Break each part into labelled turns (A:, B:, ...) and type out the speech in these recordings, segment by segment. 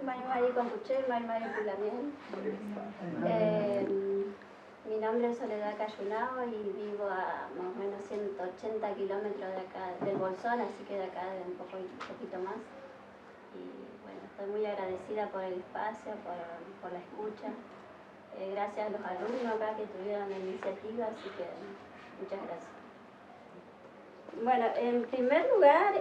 A: Mari Compuché, Mari Pulamien. Mi nombre es Soledad Cayunao y vivo a más o menos 180 kilómetros de acá, del Bolsón, así que de acá de un poquito más. Y bueno, estoy muy agradecida por el espacio, por la escucha. Gracias a los alumnos acá que tuvieron la iniciativa, así que muchas gracias. Bueno, en primer lugar,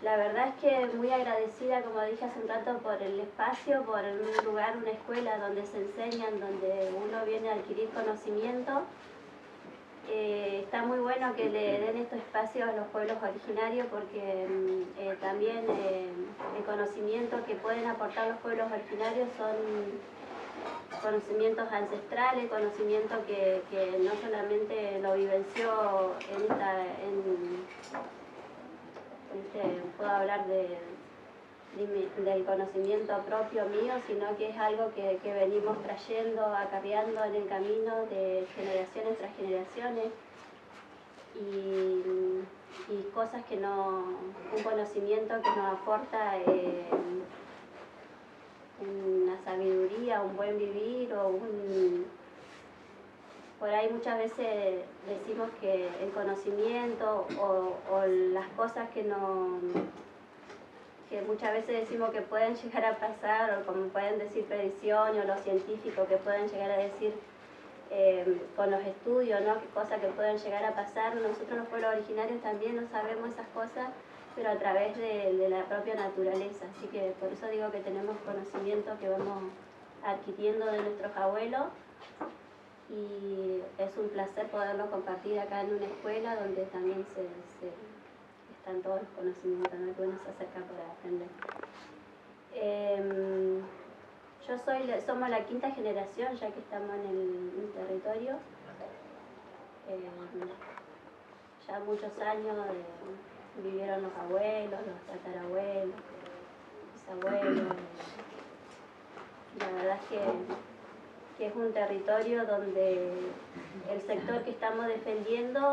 A: la verdad es que muy agradecida, como dije hace un rato, por el espacio, por un lugar, una escuela donde se enseñan, donde uno viene a adquirir conocimiento. Está muy bueno que le den estos espacios a los pueblos originarios porque también el conocimiento que pueden aportar los pueblos originarios son conocimientos ancestrales, conocimiento que no solamente lo vivenció puedo hablar del conocimiento propio mío, sino que es algo que venimos trayendo, acarreando en el camino de generaciones tras generaciones y cosas que un conocimiento que nos aporta una sabiduría, un buen vivir por ahí muchas veces decimos que el conocimiento o las cosas que muchas veces decimos que pueden llegar a pasar, o como pueden decir predicciones, o los científicos que pueden llegar a decir con los estudios, ¿no? Cosas que pueden llegar a pasar. Nosotros los pueblos originarios también no sabemos esas cosas, pero a través de la propia naturaleza. Así que por eso digo que tenemos conocimiento que vamos adquiriendo de nuestros abuelos y es un placer poderlo compartir acá en una escuela donde también están todos los conocimientos, ¿no? Que uno se acerca para aprender. Somos la quinta generación ya que estamos en el territorio. Ya muchos años vivieron los abuelos, los tatarabuelos, bisabuelos. La verdad es que es un territorio donde el sector que estamos defendiendo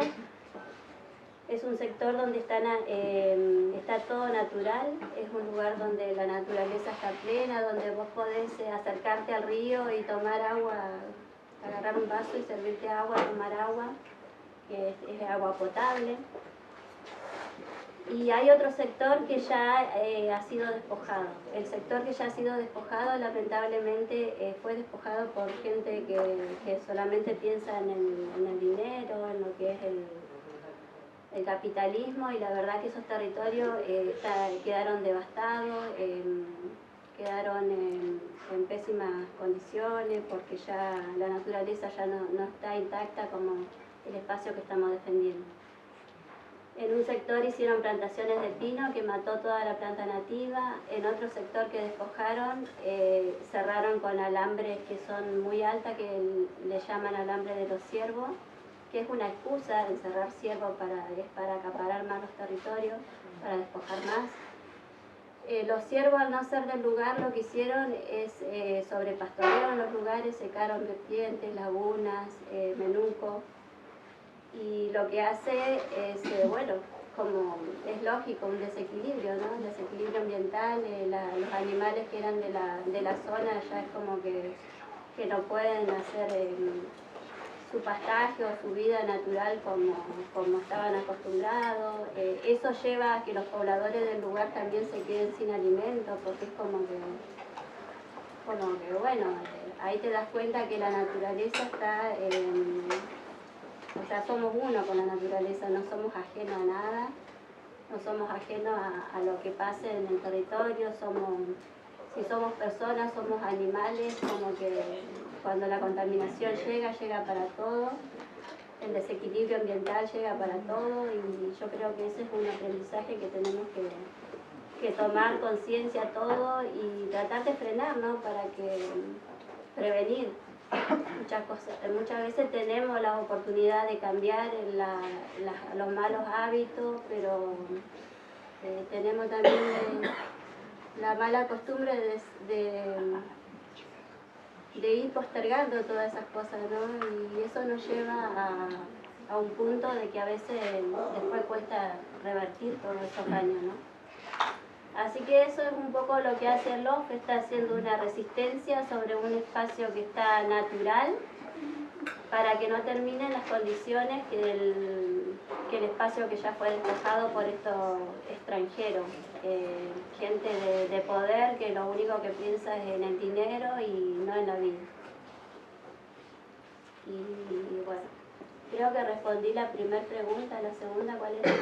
A: es un sector donde está todo natural, es un lugar donde la naturaleza está plena, donde vos podés acercarte al río y tomar agua, agarrar un vaso y servirte agua, tomar agua, que es agua potable. Y hay otro sector que ya ha sido despojado. El sector que ya ha sido despojado, lamentablemente, fue despojado por gente que solamente piensa en el dinero, en lo que es el capitalismo, y la verdad que esos territorios quedaron devastados, quedaron en pésimas condiciones porque ya la naturaleza ya no está intacta como el espacio que estamos defendiendo. En un sector hicieron plantaciones de pino que mató toda la planta nativa, en otro sector que despojaron cerraron con alambres que son muy altas, que le llaman alambre de los ciervos, que es una excusa encerrar ciervos para acaparar más los territorios, para despojar más. Los ciervos, al no ser del lugar, lo que hicieron es sobrepastorearon los lugares, secaron vertientes, lagunas, menuco. Y lo que hace es, bueno, como es lógico, un desequilibrio, ¿no? Un desequilibrio ambiental. Los animales que eran de la zona ya es como que no pueden hacer su pastaje o su vida natural como estaban acostumbrados. Eso lleva a que los pobladores del lugar también se queden sin alimento, porque es como que bueno, ahí te das cuenta que la naturaleza está, o sea, somos uno con la naturaleza, no somos ajenos a nada, no somos ajenos a lo que pase en el territorio, si somos personas, somos animales, como que cuando la contaminación llega para todo, el desequilibrio ambiental llega para todo, y yo creo que ese es un aprendizaje que tenemos que tomar conciencia todo y tratar de frenar, ¿no? Para prevenir muchas cosas. Muchas veces tenemos la oportunidad de cambiar los malos hábitos, pero tenemos también la mala costumbre de ir postergando todas esas cosas, ¿no? Y eso nos lleva a un punto de que a veces después cuesta revertir todos esos daños, ¿no? Así que eso es un poco lo que hace el LOF, está haciendo una resistencia sobre un espacio que está natural para que no terminen las condiciones que el espacio que ya fue despojado por estos extranjeros, gente de poder que lo único que piensa es en el dinero y no en la vida. Y bueno, creo que respondí la primera pregunta. La segunda, ¿cuál era?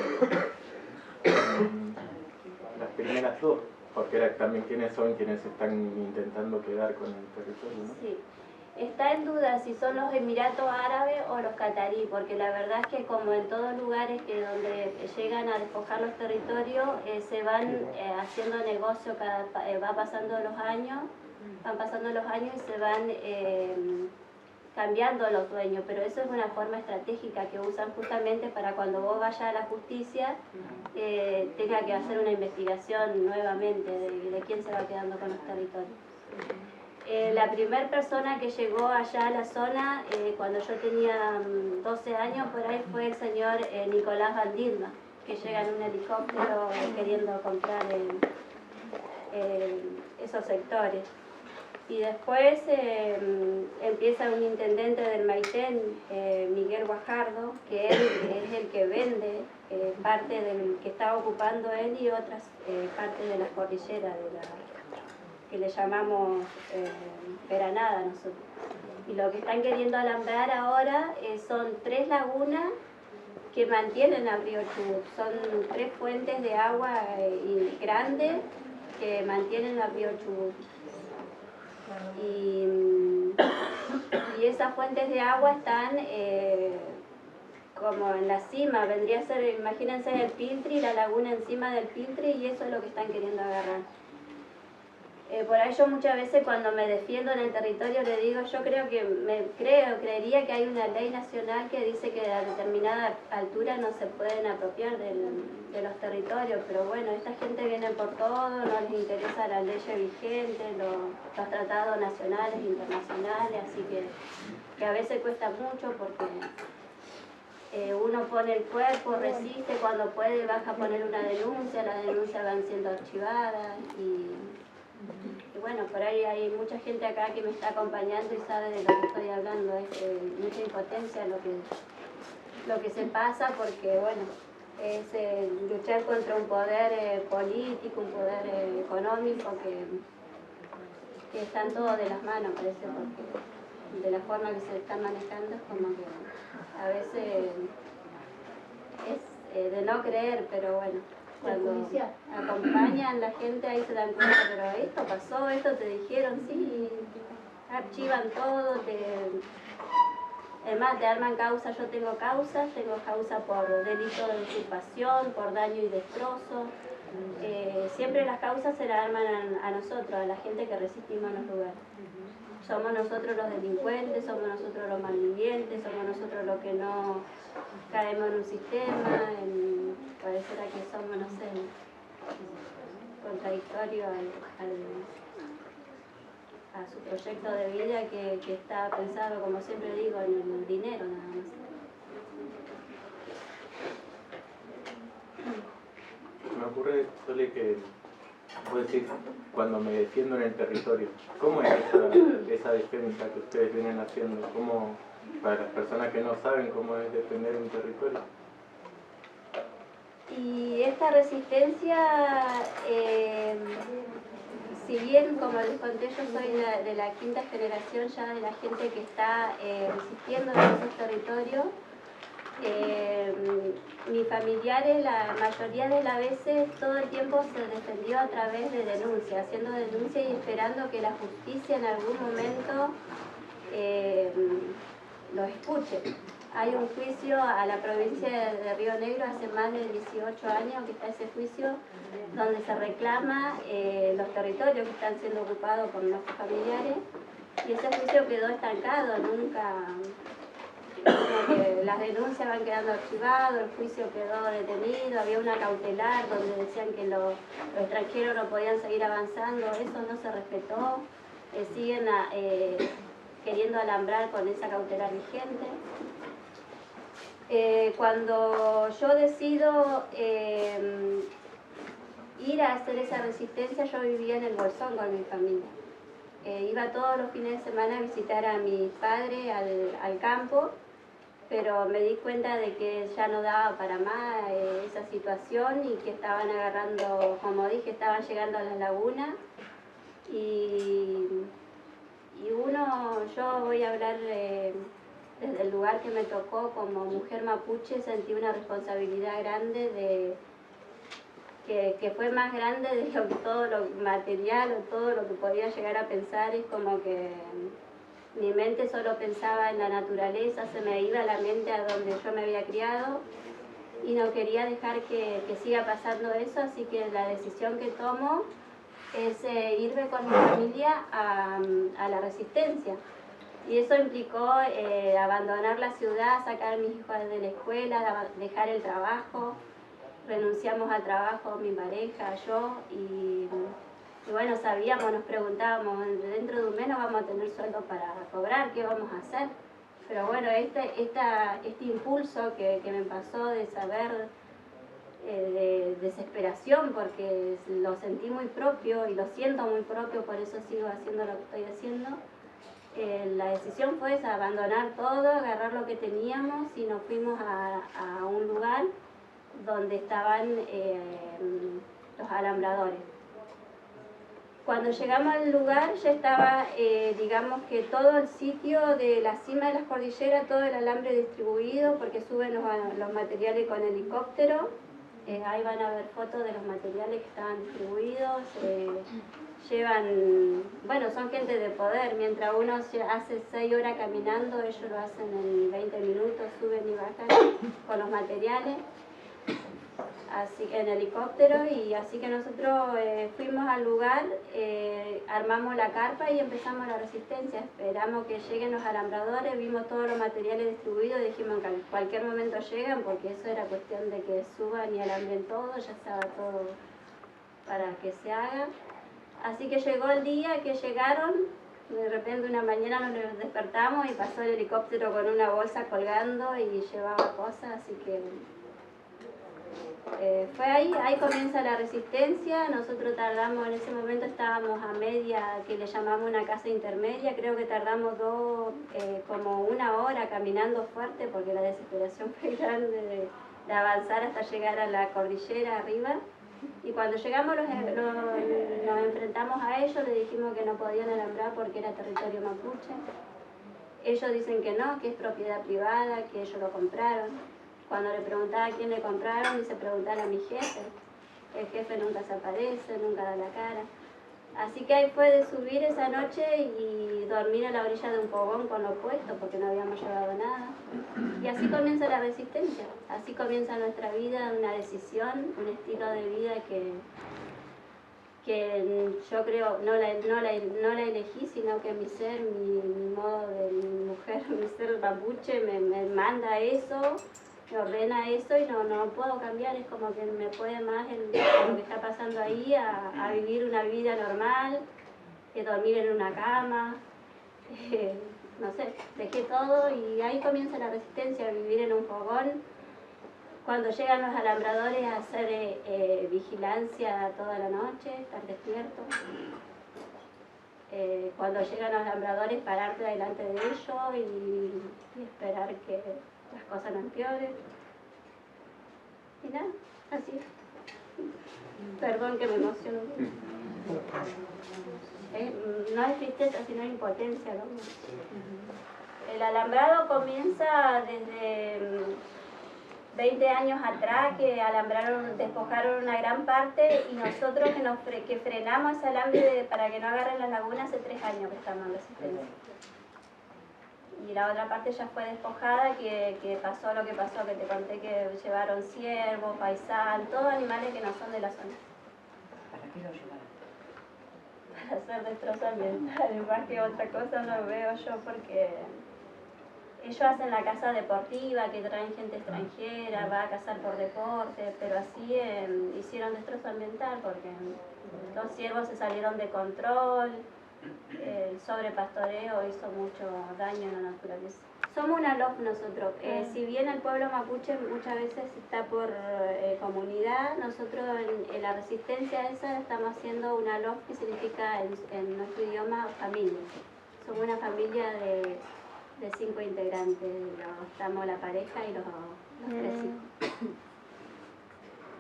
B: Las primeras dos, porque era también quiénes son quienes están intentando quedar con el territorio, ¿no?
A: Sí. Está en duda si son los Emiratos Árabes o los catarí, porque la verdad es que como en todos lugares que donde llegan a despojar los territorios, se van haciendo negocio, va pasando los años, van pasando los años y se van cambiando los dueños, pero eso es una forma estratégica que usan justamente para cuando vos vayas a la justicia tenga que hacer una investigación nuevamente de quién se va quedando con los territorios. La primera persona que llegó allá a la zona, cuando yo tenía 12 años, por ahí fue el señor Nicolás Valdilma, que llega en un helicóptero queriendo comprar esos sectores. Y después empieza un intendente del Maitén, Miguel Guajardo, que él es el que vende parte del que estaba ocupando él y otras partes de las cordilleras que le llamamos Peranada nosotros. Y lo que están queriendo alambrar ahora son 3 lagunas que mantienen a Río Chubut. Son 3 fuentes de agua grandes que mantienen a Río Chubut. Y esas fuentes de agua están como en la cima, vendría a ser, imagínense el Piltri, la laguna encima del Piltri, y eso es lo que están queriendo agarrar. Por ello muchas veces cuando me defiendo en el territorio le digo, yo creería que hay una ley nacional que dice que a determinada altura no se pueden apropiar de los territorios, pero bueno, esta gente viene por todo, no les interesa las leyes vigentes, los tratados nacionales e internacionales, así que a veces cuesta mucho porque uno pone el cuerpo, resiste, cuando puede baja a poner una denuncia, las denuncias van siendo archivadas y bueno, por ahí hay mucha gente acá que me está acompañando y sabe de lo que estoy hablando, es mucha impotencia lo que se pasa porque, bueno, es luchar contra un poder político, un poder económico que están todos de las manos, parece, porque de la forma que se están manejando es como que a veces es de no creer, pero bueno. Cuando acompañan la gente ahí se dan cuenta, pero esto pasó, esto te dijeron, sí, archivan todo, además te arman causa, yo tengo causa por delito de usurpación, por daño y destrozo, siempre las causas se las arman a nosotros, a la gente que resistimos en los lugares. Somos nosotros los delincuentes, somos nosotros los malvivientes, somos nosotros los que no caemos en un sistema, pareciera que somos, no sé, contradictorio a su proyecto de vida que está pensado, como siempre digo, en el dinero nada más.
B: Me ocurre, Sole, que vos decís, cuando me defiendo en el territorio, ¿cómo es esa defensa que ustedes vienen haciendo? ¿Cómo, para las personas que no saben cómo es defender un territorio?
A: Y esta resistencia, si bien, como les conté, yo soy de la 5ª generación ya de la gente que está resistiendo en esos territorios, mis familiares, la mayoría de las veces, todo el tiempo se defendió a través de denuncias, haciendo denuncias y esperando que la justicia en algún momento lo escuche. Hay un juicio a la provincia de Río Negro hace más de 18 años que está ese juicio donde se reclama los territorios que están siendo ocupados por nuestros familiares y ese juicio quedó estancado, nunca, como que las denuncias van quedando archivadas, el juicio quedó detenido, había una cautelar donde decían que los extranjeros no podían seguir avanzando, eso no se respetó, siguen queriendo alambrar con esa cautelar vigente. Cuando yo decido ir a hacer esa resistencia, yo vivía en el Bolsón con mi familia. Iba todos los fines de semana a visitar a mi padre al campo, pero me di cuenta de que ya no daba para más esa situación y que estaban agarrando, como dije, estaban llegando a las lagunas. Y yo voy a hablar desde el lugar que me tocó como mujer mapuche, sentí una responsabilidad grande que fue más grande de todo lo material o todo lo que podía llegar a pensar. Es como que mi mente solo pensaba en la naturaleza, se me iba la mente a donde yo me había criado y no quería dejar que siga pasando eso, así que la decisión que tomo es irme con mi familia a la resistencia. Y eso implicó abandonar la ciudad, sacar a mis hijos de la escuela, dejar el trabajo. Renunciamos al trabajo, mi pareja, yo, y bueno, nos preguntábamos, dentro de un mes no vamos a tener sueldo para cobrar, ¿qué vamos a hacer? Pero bueno, este impulso que me pasó de saber, de desesperación, porque lo sentí muy propio y lo siento muy propio, por eso sigo haciendo lo que estoy haciendo. La decisión fue esa, abandonar todo, agarrar lo que teníamos y nos fuimos a un lugar donde estaban los alambradores. Cuando llegamos al lugar ya estaba, digamos que todo el sitio de la cima de las cordilleras, todo el alambre distribuido, porque suben los materiales con helicóptero. Ahí van a ver fotos de los materiales que estaban distribuidos. Bueno, son gente de poder, mientras uno hace 6 horas caminando, ellos lo hacen en 20 minutos, suben y bajan con los materiales. Así, en helicóptero, y así que nosotros fuimos al lugar, armamos la carpa y empezamos la resistencia. Esperamos que lleguen los alambradores, vimos todos los materiales distribuidos y dijimos que en cualquier momento llegan, porque eso era cuestión de que suban y alambren todo, ya estaba todo para que se haga. Así que llegó el día que llegaron, de repente una mañana nos despertamos y pasó el helicóptero con una bolsa colgando y llevaba cosas, así que fue ahí comienza la resistencia. Nosotros tardamos, en ese momento estábamos a media, que le llamamos una casa intermedia, creo que tardamos como 1 hora caminando fuerte, porque la desesperación fue grande de avanzar hasta llegar a la cordillera arriba. Y cuando llegamos nos enfrentamos a ellos, les dijimos que no podían alambrar porque era territorio mapuche. Ellos dicen que no, que es propiedad privada, que ellos lo compraron. Cuando le preguntaba a quién le compraron, dice preguntar a mi jefe. El jefe nunca se aparece, nunca da la cara. Así que ahí fue de subir esa noche y dormir a la orilla de un fogón con lo puesto, porque no habíamos llevado nada. Y así comienza la resistencia, así comienza nuestra vida, una decisión, un estilo de vida que yo creo no la elegí, sino que mi ser, mi modo de mujer, mi ser mapuche me manda eso, me ordena eso y no puedo cambiar. Es como que me puede más lo que está pasando ahí a vivir una vida normal, dormir en una cama, no sé, dejé todo y ahí comienza la resistencia, vivir en un fogón. Cuando llegan los alambradores a hacer vigilancia toda la noche, estar despierto. Cuando llegan los alambradores, pararte delante de ellos y esperar que las cosas no empeoren. Y nada, así. Perdón que me emociono. No es tristeza, sino impotencia, ¿no? El alambrado comienza desde 20 años atrás, que despojaron una gran parte, y nosotros que frenamos ese alambre para que no agarren las lagunas hace 3 años que estamos en resistencia. Y la otra parte ya fue despojada, que pasó lo que pasó, que te conté que llevaron ciervos, faisán, todos animales que no son de la zona.
C: ¿Para qué lo llevaron?
A: Para hacer destrozo ambiental, más que otra cosa no veo yo, porque ellos hacen la caza deportiva, que traen gente extranjera, va a cazar por deporte, pero así hicieron destrozo ambiental porque los ciervos se salieron de control, el sobrepastoreo hizo mucho daño a la naturaleza. Somos una LOF nosotros. Si bien el pueblo mapuche muchas veces está por comunidad, nosotros en la resistencia esa estamos haciendo una LOF que significa en nuestro idioma familia. Somos una familia de 5 integrantes, estamos la pareja y los 3 hijos.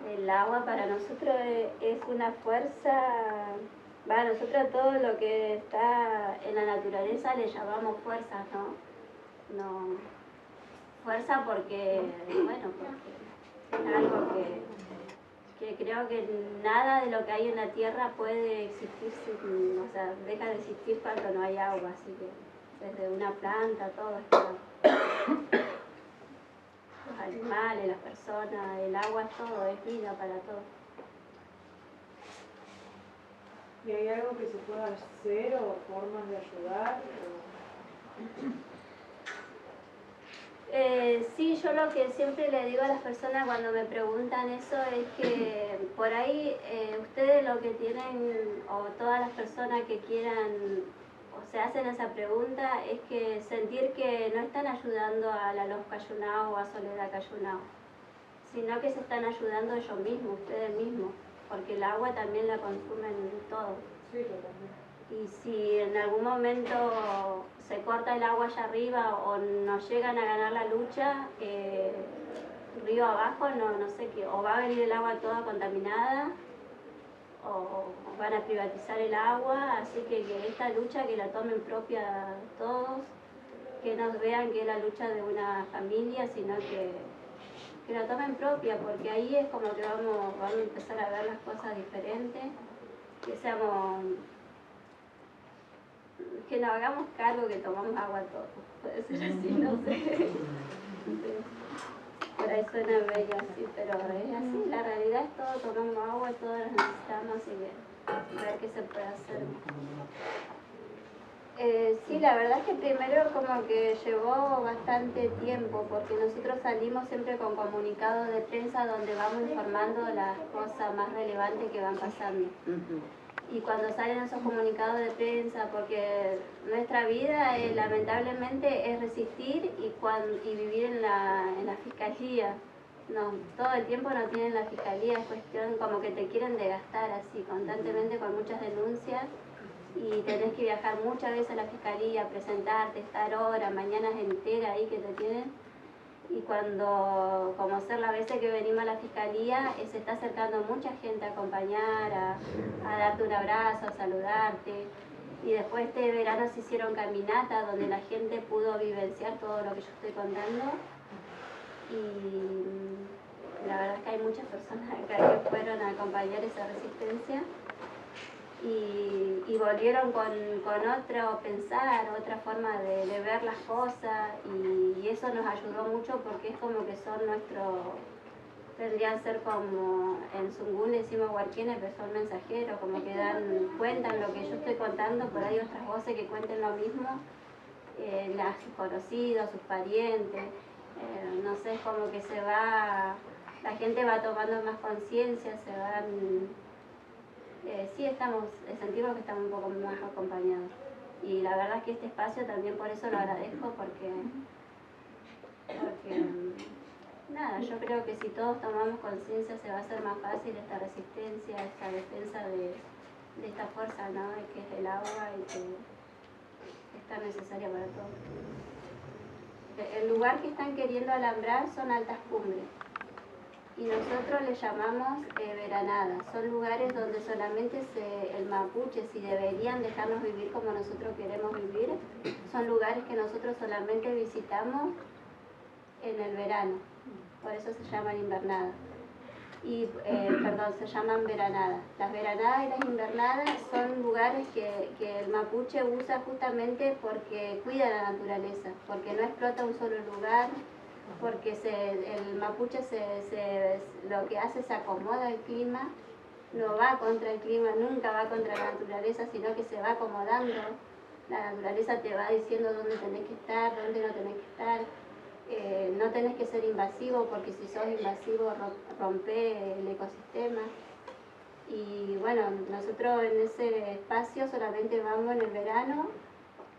A: El agua para nosotros es una fuerza, nosotros todo lo que está en la naturaleza le llamamos fuerza, ¿no? No, fuerza porque es algo que creo que nada de lo que hay en la tierra puede existir, deja de existir cuando no hay agua, así que desde una planta, todo está, los animales, las personas, el agua es todo, es vida para todo.
D: ¿Y hay algo que se pueda hacer o formas de ayudar?
A: Sí, yo lo que siempre le digo a las personas cuando me preguntan eso es que por ahí ustedes lo que tienen, o todas las personas que quieran o se hacen esa pregunta, es que sentir que no están ayudando a la Los Cayunao o a Soledad Cayunao, sino que se están ayudando ellos mismos, ustedes mismos, porque el agua también la consumen todos.
D: Sí, totalmente.
A: Y si en algún momento se corta el agua allá arriba o no llegan a ganar la lucha, río abajo, no sé qué, o va a venir el agua toda contaminada, o van a privatizar el agua, así que esta lucha que la tomen propia todos, que nos vean que es la lucha de una familia, sino que la tomen propia, porque ahí es como que vamos a empezar a ver las cosas diferentes, que nos hagamos cargo que tomamos agua todos, puede ser así, no sé. Por ahí suena bello así, pero es así, la realidad es todo, tomamos agua, todos las necesitamos, así que ver qué se puede hacer. Sí, la verdad es que primero como que llevó bastante tiempo, porque nosotros salimos siempre con comunicados de prensa donde vamos informando las cosas más relevantes que van pasando. Y cuando salen esos comunicados de prensa, porque nuestra vida lamentablemente es resistir y vivir en la fiscalía. No, todo el tiempo no tienen la fiscalía, es cuestión como que te quieren desgastar así, constantemente con muchas denuncias, y tenés que viajar muchas veces a la fiscalía, presentarte, estar horas, mañanas enteras ahí que te tienen. Y cuando, como ser las veces que venimos a la fiscalía, se está acercando mucha gente a acompañar, a darte un abrazo, a saludarte. Y después este verano se hicieron caminatas donde la gente pudo vivenciar todo lo que yo estoy contando. Y la verdad es que hay muchas personas acá que fueron a acompañar esa resistencia. Y volvieron con otro pensar, otra forma de ver las cosas, y eso nos ayudó mucho porque es como que son tendrían ser como, en Zungún decimos huarquines, pero son mensajeros, como que cuentan lo que yo estoy contando, por ahí otras voces que cuenten lo mismo, sus conocidos, sus parientes, no sé, es como que la gente va tomando más conciencia, sí sentimos que estamos un poco más acompañados. Y la verdad es que este espacio también por eso lo agradezco, porque nada, yo creo que si todos tomamos conciencia se va a hacer más fácil esta resistencia, esta defensa de esta fuerza, ¿no? Que es el agua y que es tan necesaria para todos. El lugar que están queriendo alambrar son altas cumbres. Y nosotros le llamamos veranadas. Son lugares donde solamente el mapuche, si deberían dejarnos vivir como nosotros queremos vivir, son lugares que nosotros solamente visitamos en el verano. Por eso se llaman invernadas. Se llaman veranadas. Las veranadas y las invernadas son lugares que el mapuche usa justamente porque cuida la naturaleza, porque no explota un solo lugar, porque el mapuche lo que hace se acomoda al clima, no va contra el clima, nunca va contra la naturaleza, sino que se va acomodando. La naturaleza te va diciendo dónde tenés que estar, dónde no tenés que estar. No tenés que ser invasivo, porque si sos invasivo rompés el ecosistema. Y bueno, nosotros en ese espacio solamente vamos en el verano,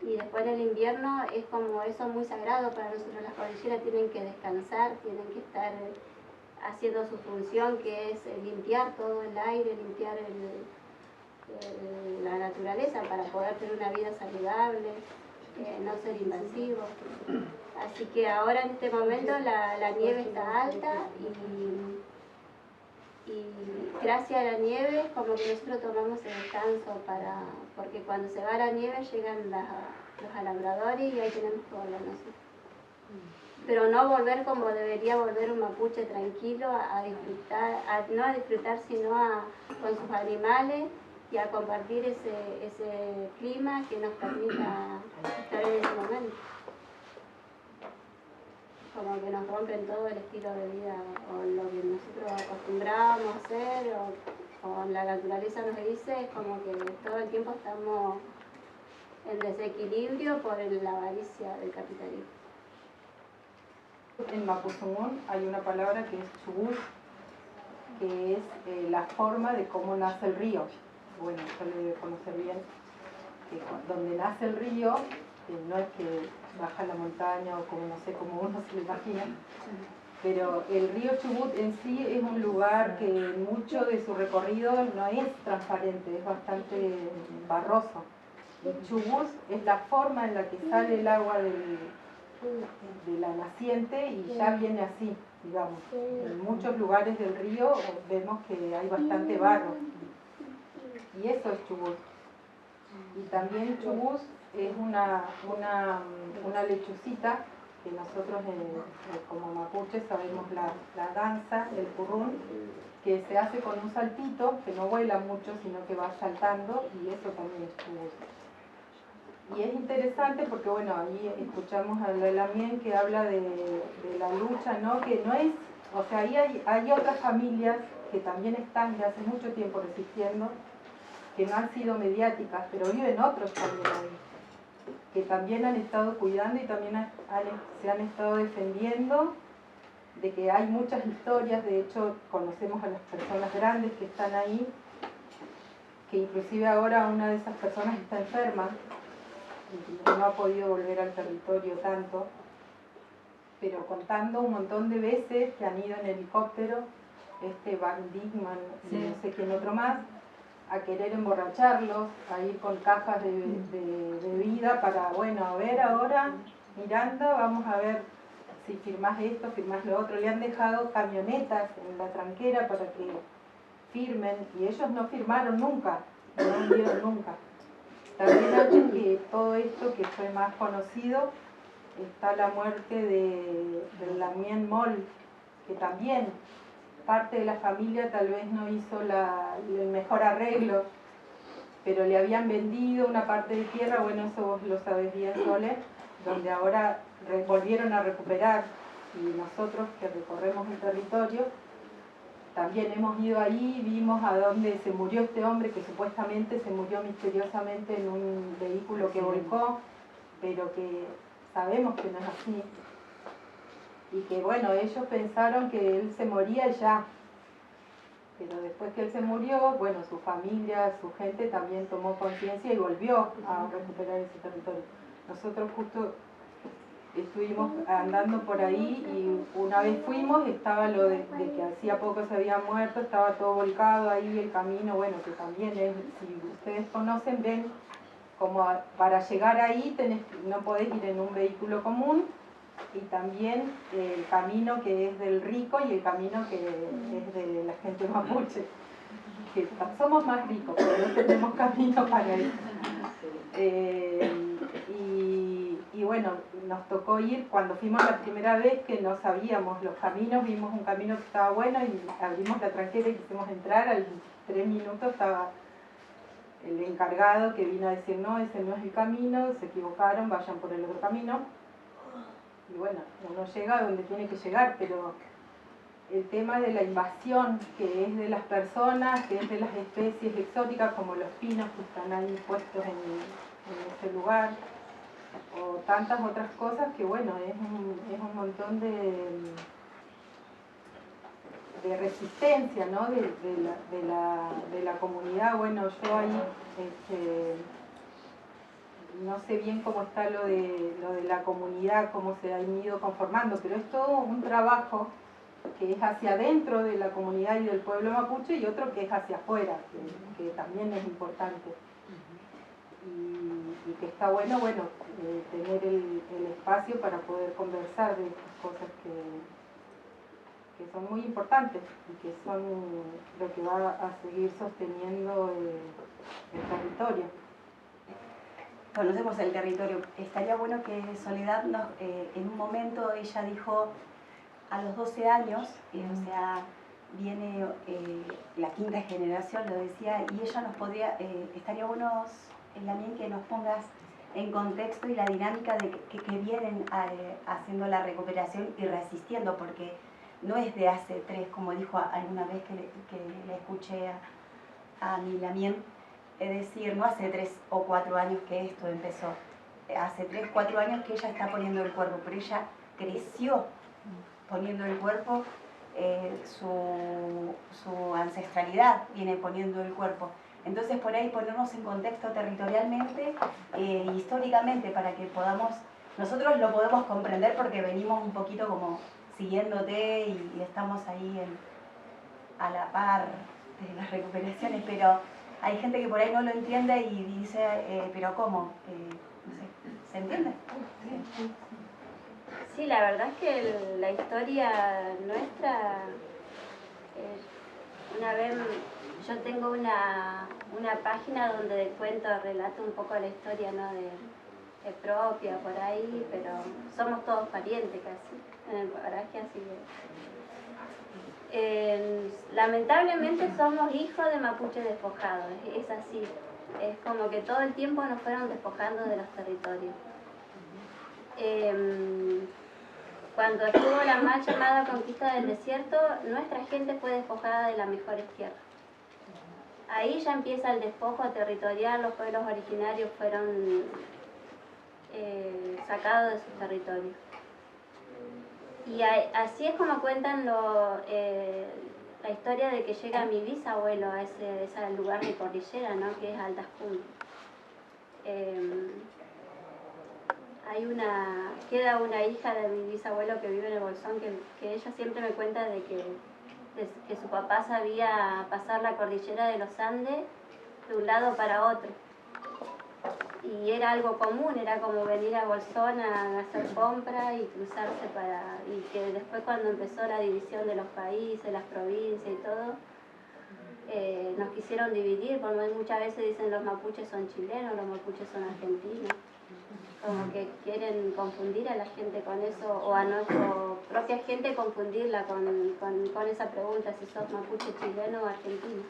A: Y después en el invierno es como eso muy sagrado para nosotros. Las cordilleras tienen que descansar, tienen que estar haciendo su función, que es limpiar todo el aire, limpiar la naturaleza para poder tener una vida saludable, no ser invasivos. Así que ahora en este momento la nieve está alta y gracias a la nieve como que nosotros tomamos el descanso porque cuando se va la nieve llegan los alambradores y ahí tenemos que volver nosotros. Pero no volver como debería volver un mapuche tranquilo a disfrutar, no a disfrutar sino con sus animales y a compartir ese clima que nos permita estar en ese momento. Como que nos rompen todo el estilo de vida o lo que nosotros acostumbramos a hacer o la naturaleza nos dice, es como que todo el tiempo estamos en desequilibrio por la avaricia del capitalismo.
E: En Mapuzungún hay una palabra que es chubut, que es la forma de cómo nace el río. Bueno, usted lo debe conocer bien, que donde nace el río, no es que baja la montaña o como no sé, como uno se lo imagina, pero el río Chubut en sí es un lugar que mucho de su recorrido no es transparente, es bastante barroso. Y Chubut es la forma en la que sale el agua de la naciente y ya viene así, digamos. En muchos lugares del río vemos que hay bastante barro. Y eso es Chubut. Y también Chubut es una lechucita que nosotros como mapuches sabemos la danza, el currún, que se hace con un saltito, que no vuela mucho, sino que va saltando, y eso también es Chubut. Y es interesante porque, bueno, ahí escuchamos a la Lamien que habla de la lucha, ¿no? Que no es, o sea, ahí hay otras familias que también están de hace mucho tiempo resistiendo, que no han sido mediáticas, pero viven otros también ahí, que también han estado cuidando y también se han estado defendiendo, de que hay muchas historias. De hecho conocemos a las personas grandes que están ahí, que inclusive ahora una de esas personas está enferma y no ha podido volver al territorio tanto, pero contando un montón de veces que han ido en helicóptero, Van Dickman y no sé quién otro más, a querer emborracharlos, a ir con cajas de bebida para, bueno, a ver ahora, Miranda, vamos a ver si firmás esto, firmás lo otro. Le han dejado camionetas en la tranquera para que firmen y ellos no firmaron nunca, no vendieron nunca. También antes que todo esto, que fue más conocido, está la muerte de Lamien Moll, que también parte de la familia tal vez no hizo el mejor arreglo, pero le habían vendido una parte de tierra, bueno, eso vos lo sabés bien, Sole, donde ahora volvieron a recuperar, y nosotros que recorremos el territorio, también hemos ido ahí, vimos a dónde se murió este hombre, que supuestamente se murió misteriosamente en un vehículo que volcó, pero que sabemos que no es así. Y que bueno, ellos pensaron que él se moría ya, pero después que él se murió, bueno, su familia, su gente también tomó conciencia y volvió a recuperar ese territorio. Nosotros justo estuvimos andando por ahí y una vez fuimos, estaba lo de que hacía poco se había muerto, estaba todo volcado ahí, el camino, bueno, que también es, si ustedes conocen, ven como para llegar ahí no podés ir en un vehículo común, y también el camino que es del rico y el camino que es de la gente mapuche, que somos más ricos, pero no tenemos camino para ir. Y bueno, nos tocó ir cuando fuimos la primera vez, que no sabíamos los caminos, vimos un camino que estaba bueno y abrimos la tranquera y quisimos entrar. Al 3 minutos estaba el encargado que vino a decir: no, ese no es el camino, se equivocaron, vayan por el otro camino. Y bueno, uno llega a donde tiene que llegar, pero el tema de la invasión, que es de las personas, que es de las especies exóticas como los pinos que están ahí puestos en ese lugar, o tantas otras cosas, que bueno, es un montón de resistencia, ¿no? de la comunidad. Bueno, yo ahí no sé bien cómo está lo de la comunidad, cómo se han ido conformando, pero es todo un trabajo que es hacia adentro de la comunidad y del pueblo mapuche y otro que es hacia afuera, que también es importante. Y que está bueno, tener el espacio para poder conversar de estas cosas que son muy importantes y que son lo que va a seguir sosteniendo el territorio.
F: Conocemos el territorio. Estaría bueno que Soledad en un momento ella dijo a los 12 años, o sea, viene la quinta generación, lo decía, y ella nos podría, estaría bueno también que nos pongas en contexto y la dinámica de que vienen haciendo la recuperación y resistiendo, porque no es de hace 3, como dijo alguna vez que le escuché a Milamien, es decir, no hace 3 o 4 años que esto empezó, hace 3 o 4 años que ella está poniendo el cuerpo, pero ella creció poniendo el cuerpo, su ancestralidad viene poniendo el cuerpo. Entonces por ahí ponernos en contexto territorialmente, históricamente, para que podamos, nosotros lo podemos comprender porque venimos un poquito como siguiéndote y estamos ahí a la par de las recuperaciones, pero hay gente que por ahí no lo entiende y dice, pero ¿cómo? No sé, ¿se entiende? Sí.
A: Sí, la verdad es que la historia nuestra, una vez yo tengo una página donde cuento, relato un poco la historia, ¿no? de propia por ahí, pero somos todos parientes casi, en el paraje, así que lamentablemente somos hijos de mapuches despojados, es así, es como que todo el tiempo nos fueron despojando de los territorios. Cuando estuvo la mal llamada conquista del desierto, nuestra gente fue despojada de las mejores tierras. Ahí ya empieza el despojo territorial, los pueblos originarios fueron sacados de sus territorios. Y así es como cuentan la historia de que llega mi bisabuelo a ese lugar de cordillera, ¿no? Que es Altas Cumbres. Queda una hija de mi bisabuelo que vive en el Bolsón, que ella siempre me cuenta de que su papá sabía pasar la cordillera de los Andes de un lado para otro. Y era algo común, era como venir a Bolsón a hacer compras y cruzarse y que después cuando empezó la división de los países, las provincias y todo, nos quisieron dividir, porque muchas veces dicen los mapuches son chilenos, los mapuches son argentinos. Como que quieren confundir a la gente con eso, o a nuestra propia gente confundirla con esa pregunta, si sos mapuche chileno o argentino.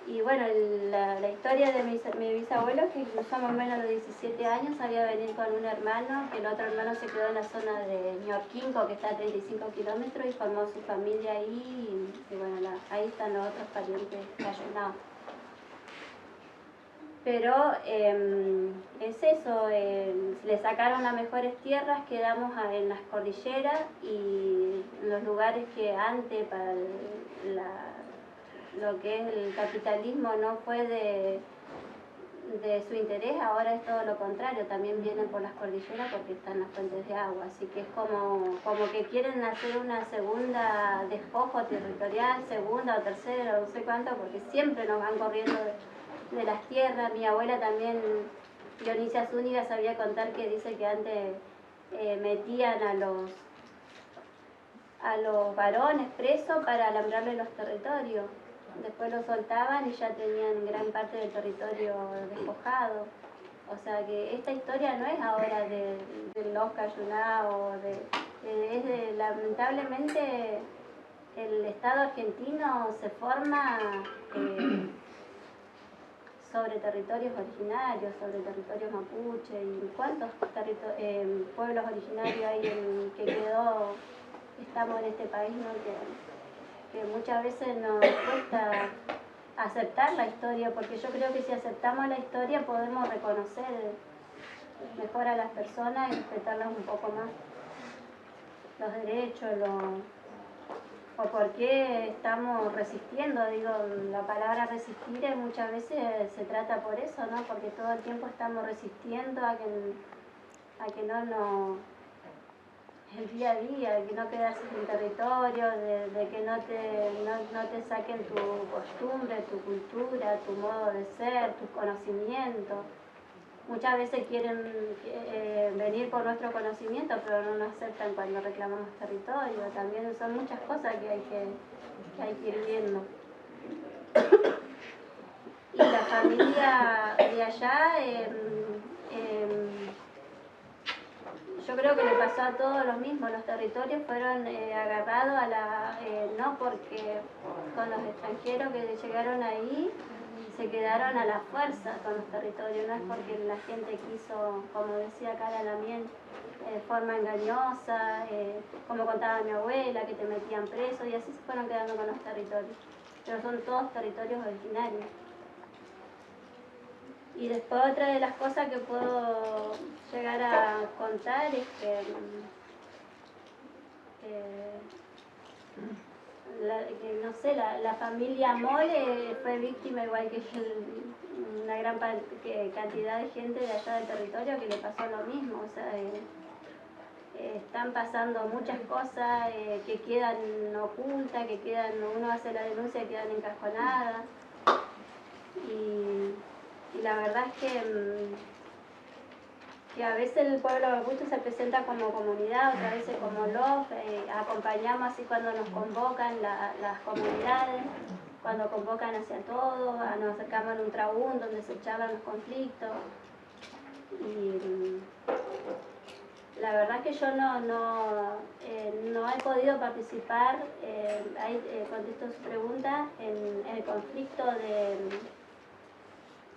A: Y bueno, la historia de mi bisabuelo, que incluso más o menos a los 17 años había venido con un hermano, que el otro hermano se quedó en la zona de Ñorquinco, que está a 35 kilómetros, y formó su familia ahí, y bueno, ahí están los otros parientes ayunados. Pero es eso, le sacaron las mejores tierras, quedamos en las cordilleras y los lugares que antes para lo que es el capitalismo no fue de su interés, ahora es todo lo contrario, también vienen por las cordilleras porque están las fuentes de agua, así que es como que quieren hacer una segunda despojo territorial, segunda o tercera, no sé cuánto, porque siempre nos van corriendo de las tierras. Mi abuela también, Dionisia Zúñiga, sabía contar que dice que antes metían a los varones presos para alambrarle los territorios. Después los soltaban y ya tenían gran parte del territorio despojado. O sea que esta historia no es ahora de los cayunados, lamentablemente el Estado argentino se forma sobre territorios originarios, sobre territorios mapuche, y cuántos pueblos originarios hay estamos en este país, ¿no? que muchas veces nos cuesta aceptar la historia, porque yo creo que si aceptamos la historia podemos reconocer mejor a las personas y respetarlas un poco más, los derechos, o por qué estamos resistiendo. Digo, la palabra resistir muchas veces se trata por eso, ¿no? Porque todo el tiempo estamos resistiendo a que no el día a día, de que no quedarse sin territorio, de que no te saquen tu costumbre, tu cultura, tu modo de ser, tus conocimientos. Muchas veces quieren venir por nuestro conocimiento, pero no nos aceptan cuando reclamamos territorio. También son muchas cosas que hay que ir viendo. Y la familia de allá, yo creo que le pasó a todos lo mismo. Los territorios fueron agarrados no porque con los extranjeros que llegaron ahí, se quedaron a la fuerza con los territorios, no es porque la gente quiso, como decía Cara Lamiel, de forma engañosa, como contaba mi abuela, que te metían preso, y así se fueron quedando con los territorios. Pero son todos territorios originarios. Y después otra de las cosas que puedo llegar a contar es que no sé, la familia Mole fue víctima igual que yo, una gran cantidad de gente de allá del territorio que le pasó lo mismo. O sea, están pasando muchas cosas que quedan ocultas, uno hace la denuncia y quedan encajonadas. Y la verdad es que a veces el pueblo mapuche se presenta como comunidad, otras veces como acompañamos así cuando nos convocan las comunidades, cuando convocan hacia todos, nos acercamos en un trabún donde se charlan los conflictos. Y la verdad es que yo no he podido participar, contesto su pregunta, en el conflicto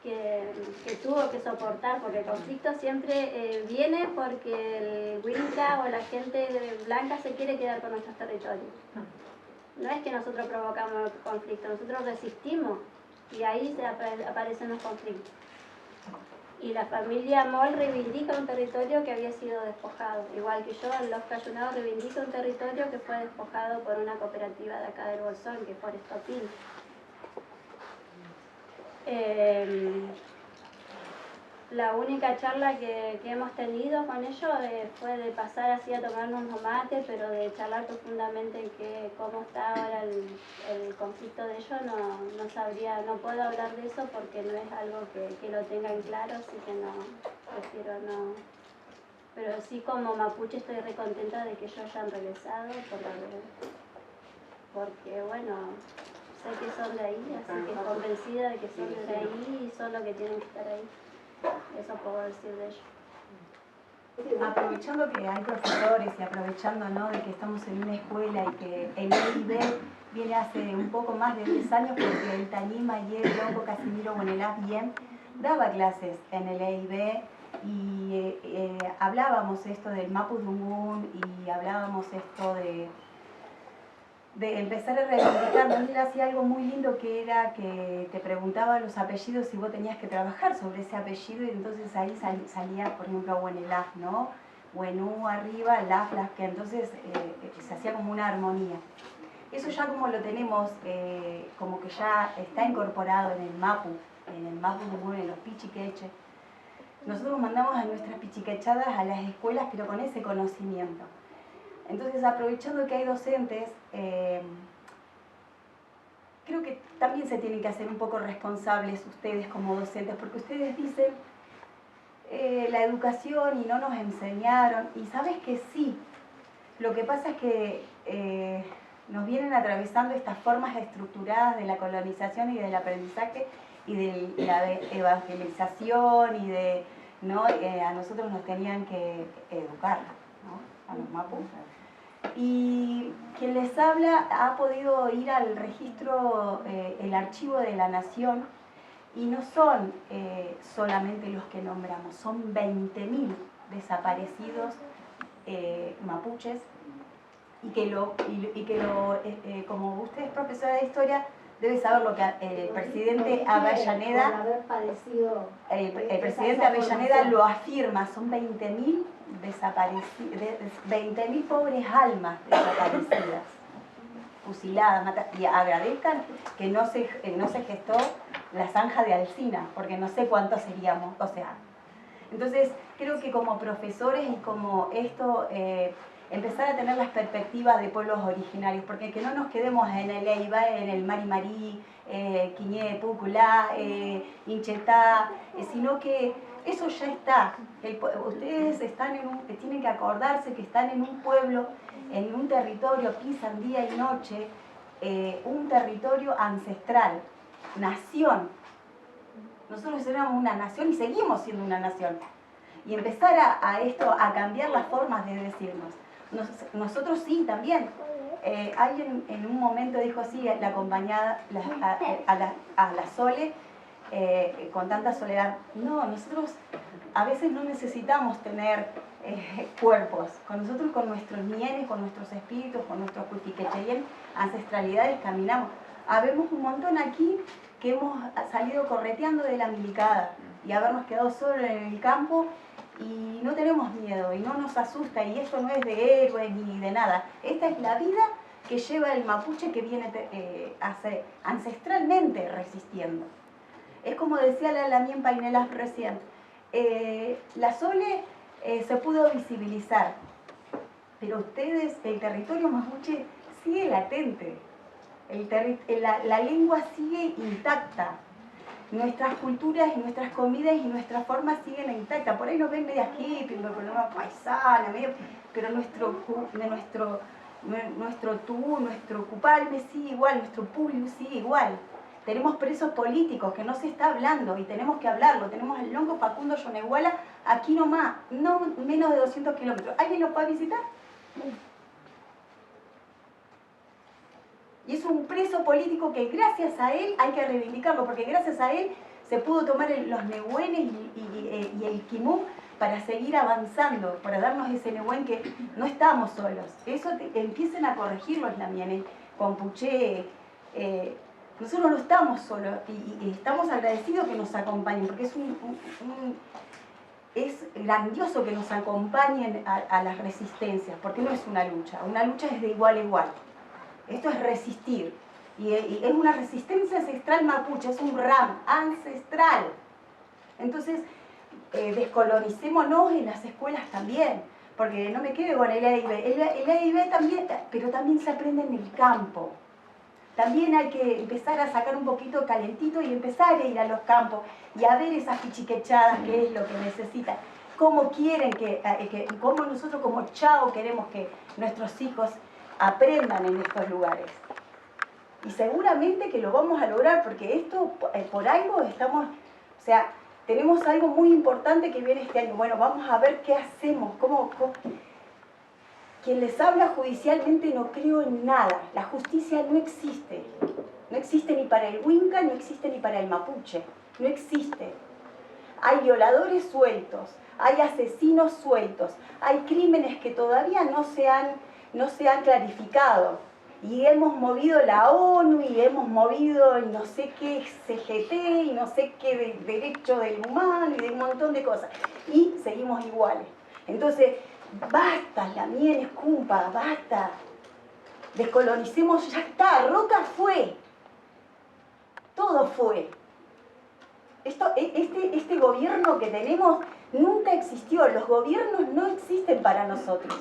A: que tuvo que soportar, porque el conflicto siempre viene porque el Winca o la gente blanca se quiere quedar con nuestros territorios. No es que nosotros provocamos el conflicto, nosotros resistimos y ahí aparecen los conflictos. Y la familia Moll reivindica un territorio que había sido despojado, igual que yo, Los Cayunados reivindica un territorio que fue despojado por una cooperativa de acá del Bolsón, que es Forest Topil. La única charla que hemos tenido con ellos fue de pasar así a tomarnos unos mates, pero de charlar profundamente en cómo está ahora el conflicto de ellos, no puedo hablar de eso porque no es algo que lo tengan claro, así que prefiero no. Pero sí, como mapuche estoy re contenta de que ellos hayan regresado, porque bueno, sé que son de ahí, así que convencida de que son de ahí y son los que tienen que estar ahí. Eso puedo decir de ellos.
F: Aprovechando que hay profesores y aprovechando, ¿no?, de que estamos en una escuela y que el EIB viene hace un poco más de 10 años, porque el Tañima y el Longo Casimiro Buenelaz bien daba clases en el EIB y hablábamos esto del Mapudungún y hablábamos esto de empezar a reivindicar. Él hacía algo muy lindo que era que te preguntaba los apellidos y vos tenías que trabajar sobre ese apellido, y entonces ahí salía, por ejemplo, Buenelaz, ¿no? Buenú arriba, Laf, que entonces se hacía como una armonía. Eso ya como lo tenemos, como que ya está incorporado en el Mapu Dungún, en los pichiqueches. Nosotros mandamos a nuestras pichiquechadas a las escuelas, pero con ese conocimiento. Entonces, aprovechando que hay docentes, creo que también se tienen que hacer un poco responsables ustedes como docentes, porque ustedes dicen la educación y no nos enseñaron, y sabes que sí. Lo que pasa es que nos vienen atravesando estas formas estructuradas de la colonización y del aprendizaje y de la evangelización y de, ¿no? A nosotros nos tenían que educar, ¿no?, a los mapus. Y quien les habla ha podido ir al registro, el archivo de la Nación, y no son solamente los que nombramos, son 20.000 desaparecidos mapuches, y como usted es profesora de historia, debe saber lo que el presidente Avellaneda, el presidente Avellaneda lo afirma, son 20.000 desaparecidos, 20.000 pobres almas desaparecidas. fusiladas, y agradezcan que no se gestó la zanja de Alsina, porque no sé cuántos seríamos, o sea. Entonces, creo que como profesores y como esto, empezar a tener las perspectivas de pueblos originarios, porque que no nos quedemos en el Eiva, en el Mari Marí, Quiñé, Púcula, Inchetá, sino que eso ya está. Ustedes están tienen que acordarse que están en un pueblo, en un territorio, pisan día y noche, un territorio ancestral, nación. Nosotros éramos una nación y seguimos siendo una nación. Y empezar a cambiar las formas de decirnos. Nosotros sí, también. Alguien en un momento dijo así, la acompañada a la Sole, con tanta soledad. No, nosotros a veces no necesitamos tener cuerpos. Nosotros con nuestros nienes, con nuestros espíritus, con nuestros Cutiquecheyen, ancestralidades caminamos. Habemos un montón aquí que hemos salido correteando de la milicada y habernos quedado solos en el campo y no tenemos miedo y no nos asusta, y esto no es de héroes ni de nada. Esta es la vida que lleva el mapuche, que viene ancestralmente resistiendo. Es como decía la Lamien Painelas recién, la Sole se pudo visibilizar, pero ustedes, el territorio mapuche sigue latente, la lengua sigue intacta. Nuestras culturas y nuestras comidas y nuestras formas siguen intactas. Por ahí nos ven media hippie, paisana, pero nuestro tú, nuestro cupalme sigue igual, nuestro puliu sigue igual. Tenemos presos políticos que no se está hablando y tenemos que hablarlo. Tenemos el longo Facundo Yoneguala aquí nomás, no menos de 200 kilómetros. ¿Alguien lo puede visitar? Y es un preso político que gracias a él hay que reivindicarlo, porque gracias a él se pudo tomar los nehuenes y el quimú para seguir avanzando, para darnos ese nehuen que no estamos solos. Eso empiecen a corregirlo, Lamien, con Puché. Nosotros no estamos solos y estamos agradecidos que nos acompañen, porque es grandioso que nos acompañen a las resistencias, porque no es una lucha es de igual a igual. Esto es resistir, y es una resistencia ancestral mapuche, es un RAM ancestral. Entonces, descoloricémonos en las escuelas también, porque no me quede con el EIB. El EIB también, pero también se aprende en el campo. También hay que empezar a sacar un poquito calentito y empezar a ir a los campos y a ver esas pichiquechadas, qué es lo que necesitan. Cómo quieren cómo nosotros como chao queremos que nuestros hijos aprendan en estos lugares. Y seguramente que lo vamos a lograr, porque esto, por algo estamos, o sea, tenemos algo muy importante que viene este año. Bueno, vamos a ver qué hacemos, cómo. Quien les habla judicialmente no creo en nada. La justicia no existe. No existe ni para el Huinca, no existe ni para el mapuche. No existe. Hay violadores sueltos, hay asesinos sueltos, hay crímenes que todavía no se han clarificado. Y hemos movido la ONU y hemos movido no sé qué CGT y no sé qué derecho del humano y de un montón de cosas. Y seguimos iguales. Entonces, basta, Lamien, Cumpa, basta. Descolonicemos, ya está, Roca fue. Todo fue. Este gobierno que tenemos nunca existió. Los gobiernos no existen para nosotros.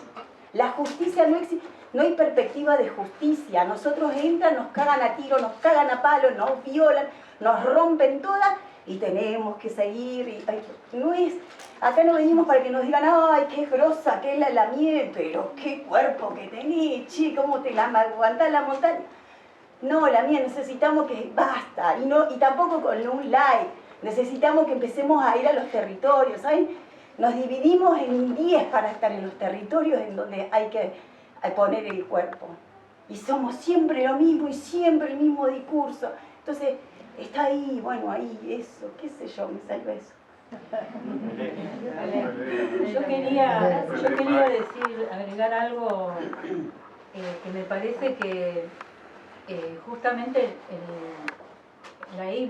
F: La justicia no existe. No hay perspectiva de justicia. Nosotros entran, nos cagan a tiro, nos cagan a palo, nos violan, nos rompen todas y tenemos que seguir. Acá no venimos para que nos digan, ay, qué grosa que es la Lamien, pero qué cuerpo que tenés, che, cómo te la aguantás la montaña. No, Lamien, necesitamos que basta, y tampoco con un like. Necesitamos que empecemos a ir a los territorios, ¿saben? Nos dividimos en 10 para estar en los territorios en donde hay que poner el cuerpo. Y somos siempre lo mismo y siempre el mismo discurso. Entonces, está ahí, bueno, ahí, eso, qué sé yo, me salió eso.
C: Yo quería decir, agregar algo que me parece que justamente la IB,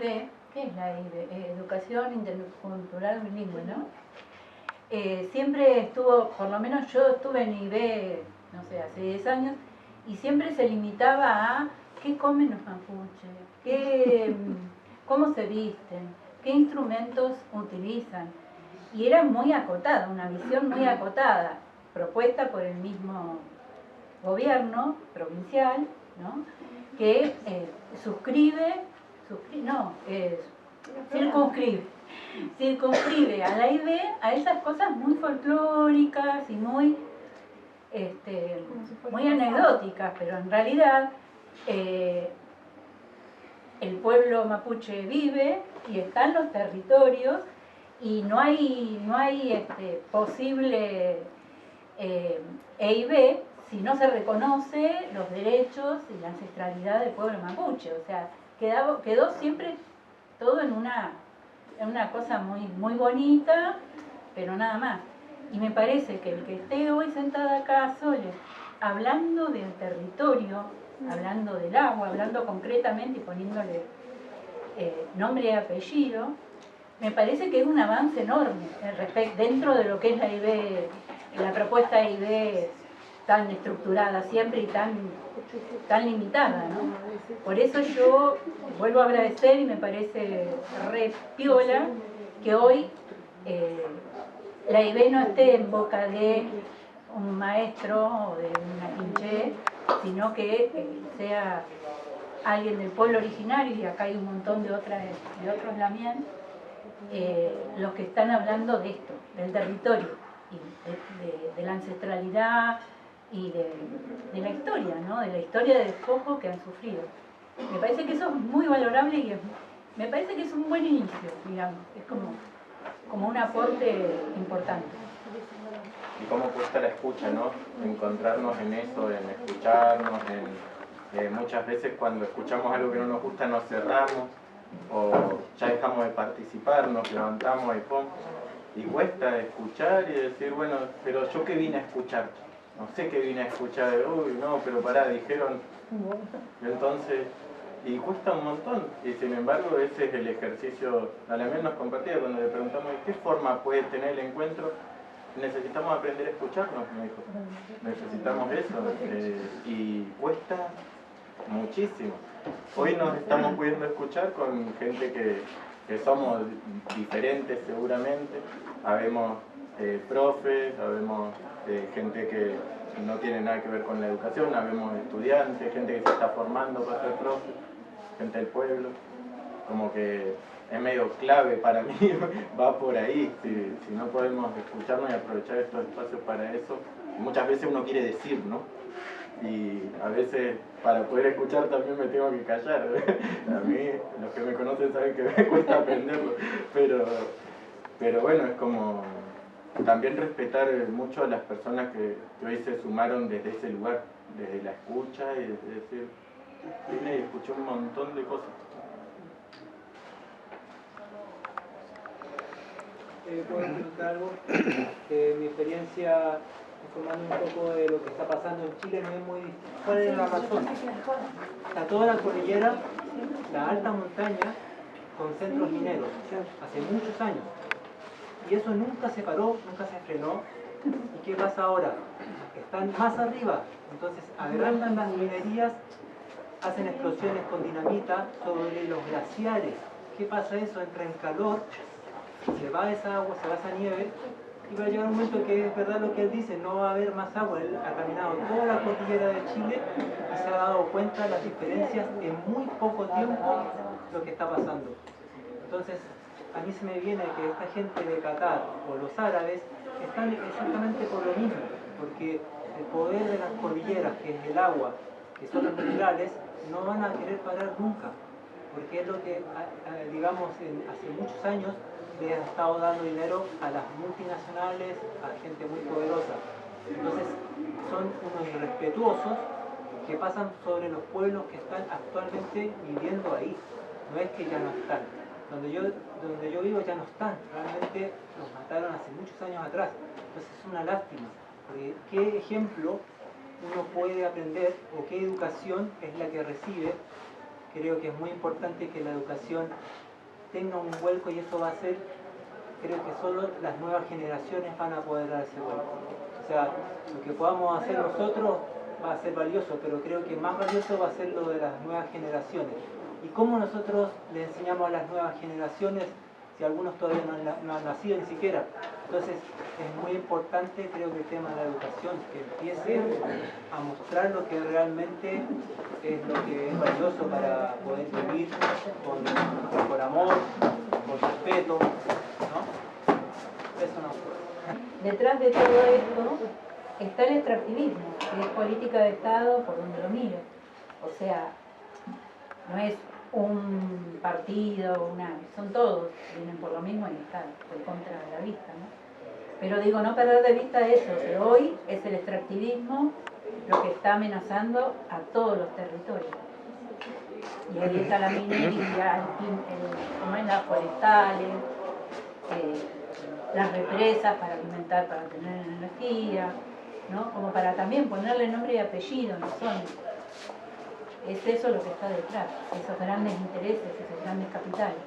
C: ¿qué es la IB? Educación Intercultural Bilingüe, ¿no? Siempre estuvo, por lo menos yo estuve en IB, no sé, hace 10 años, y siempre se limitaba a qué comen los mapuches, cómo se visten, qué instrumentos utilizan. Y era muy acotada, una visión muy acotada, propuesta por el mismo gobierno provincial, ¿no? Que circunscribe a la IB a esas cosas muy folclóricas y muy anecdóticas, pero en realidad el pueblo mapuche vive y está en los territorios y no hay posible EIB si no se reconoce los derechos y la ancestralidad del pueblo mapuche. O sea, quedó siempre todo en una cosa muy, muy bonita, pero nada más. Y me parece que el que esté hoy sentada acá, Sole, hablando del territorio, hablando del agua, hablando concretamente y poniéndole nombre y apellido, me parece que es un avance enorme dentro de lo que es la IB, la propuesta IB tan estructurada siempre y tan limitada, ¿no? Por eso yo vuelvo a agradecer y me parece re piola que hoy la IB no esté en boca de un maestro o de una quinché, sino que sea alguien del pueblo originario, y acá hay un montón de otros también, los que están hablando de esto, del territorio, y de la ancestralidad y de la historia, ¿no? De la historia de despojo que han sufrido. Me parece que eso es muy valorable y me parece que es un buen inicio, digamos, es como un aporte importante.
B: Y cómo cuesta la escucha, ¿no? Encontrarnos en eso, en escucharnos, muchas veces cuando escuchamos algo que no nos gusta nos cerramos o ya dejamos de participar, nos levantamos y pum. Y cuesta escuchar y decir, bueno, pero yo qué vine a escuchar, no sé qué vine a escuchar, uy, no, pero pará, dijeron, entonces, y cuesta un montón, y sin embargo ese es el ejercicio, a la vez nos compartía cuando le preguntamos de qué forma puede tener el encuentro. Necesitamos aprender a escucharnos, me dijo. Necesitamos eso, y cuesta muchísimo. Hoy nos estamos pudiendo escuchar con gente que somos diferentes seguramente. Habemos profes, habemos gente que no tiene nada que ver con la educación, habemos estudiantes, gente que se está formando para ser profe, gente del pueblo. Como que es medio clave para mí, va por ahí. Si no podemos escucharnos y aprovechar estos espacios para eso, muchas veces uno quiere decir, ¿no? Y a veces para poder escuchar también me tengo que callar. A mí, los que me conocen saben que me cuesta aprenderlo, pero bueno, es como también respetar mucho a las personas que hoy se sumaron desde ese lugar, desde la escucha y desde decir, vine y escuché un montón de cosas.
G: ¿Puedo preguntar algo? Mi experiencia informando un poco de lo que está pasando en Chile no es muy distinta. ¿Cuál es la razón? Está toda la cordillera, la alta montaña, con centros mineros, hace muchos años. Y eso nunca se paró, nunca se frenó. ¿Y qué pasa ahora? Están más arriba, entonces agrandan las minerías, hacen explosiones con dinamita sobre los glaciares. ¿Qué pasa eso? Entra en calor, se va esa agua, se va esa nieve, y va a llegar un momento que es verdad lo que él dice, no va a haber más agua. Él ha caminado toda la cordillera de Chile y se ha dado cuenta de las diferencias en muy poco tiempo lo que está pasando. Entonces, a mí se me viene que esta gente de Qatar o los árabes están exactamente por lo mismo, porque el poder de las cordilleras, que es el agua, que son los minerales, no van a querer parar nunca, porque es lo que, digamos, hace muchos años le han estado dando dinero a las multinacionales, a gente muy poderosa. Entonces son unos irrespetuosos que pasan sobre los pueblos que están actualmente viviendo ahí. No es que ya no están. Donde yo vivo ya no están. Realmente los mataron hace muchos años atrás. Entonces es una lástima. Porque ¿qué ejemplo uno puede aprender o qué educación es la que recibe? Creo que es muy importante que la educación tenga un vuelco, y eso va a ser, creo que solo las nuevas generaciones van a poder dar ese vuelco. O sea, lo que podamos hacer nosotros va a ser valioso, pero creo que más valioso va a ser lo de las nuevas generaciones. ¿Y cómo nosotros le enseñamos a las nuevas generaciones si algunos todavía no han nacido ni siquiera? Entonces es muy importante, creo que el tema de la educación, que empiece a mostrar lo que realmente es lo que es valioso para poder vivir por amor, por respeto, ¿no? Eso no.
C: Detrás de todo esto está el extractivismo, que es política de Estado por donde lo miro. O sea, no es un partido, son todos, vienen por lo mismo y están en contra de la vista, ¿no? Pero digo, no perder de vista eso, que hoy es el extractivismo lo que está amenazando a todos los territorios. Y ahí está la minería, las forestales, las represas para alimentar, para tener energía, ¿no? Como para también ponerle nombre y apellido, no son. Es eso lo que está detrás, esos grandes intereses, esos grandes capitales.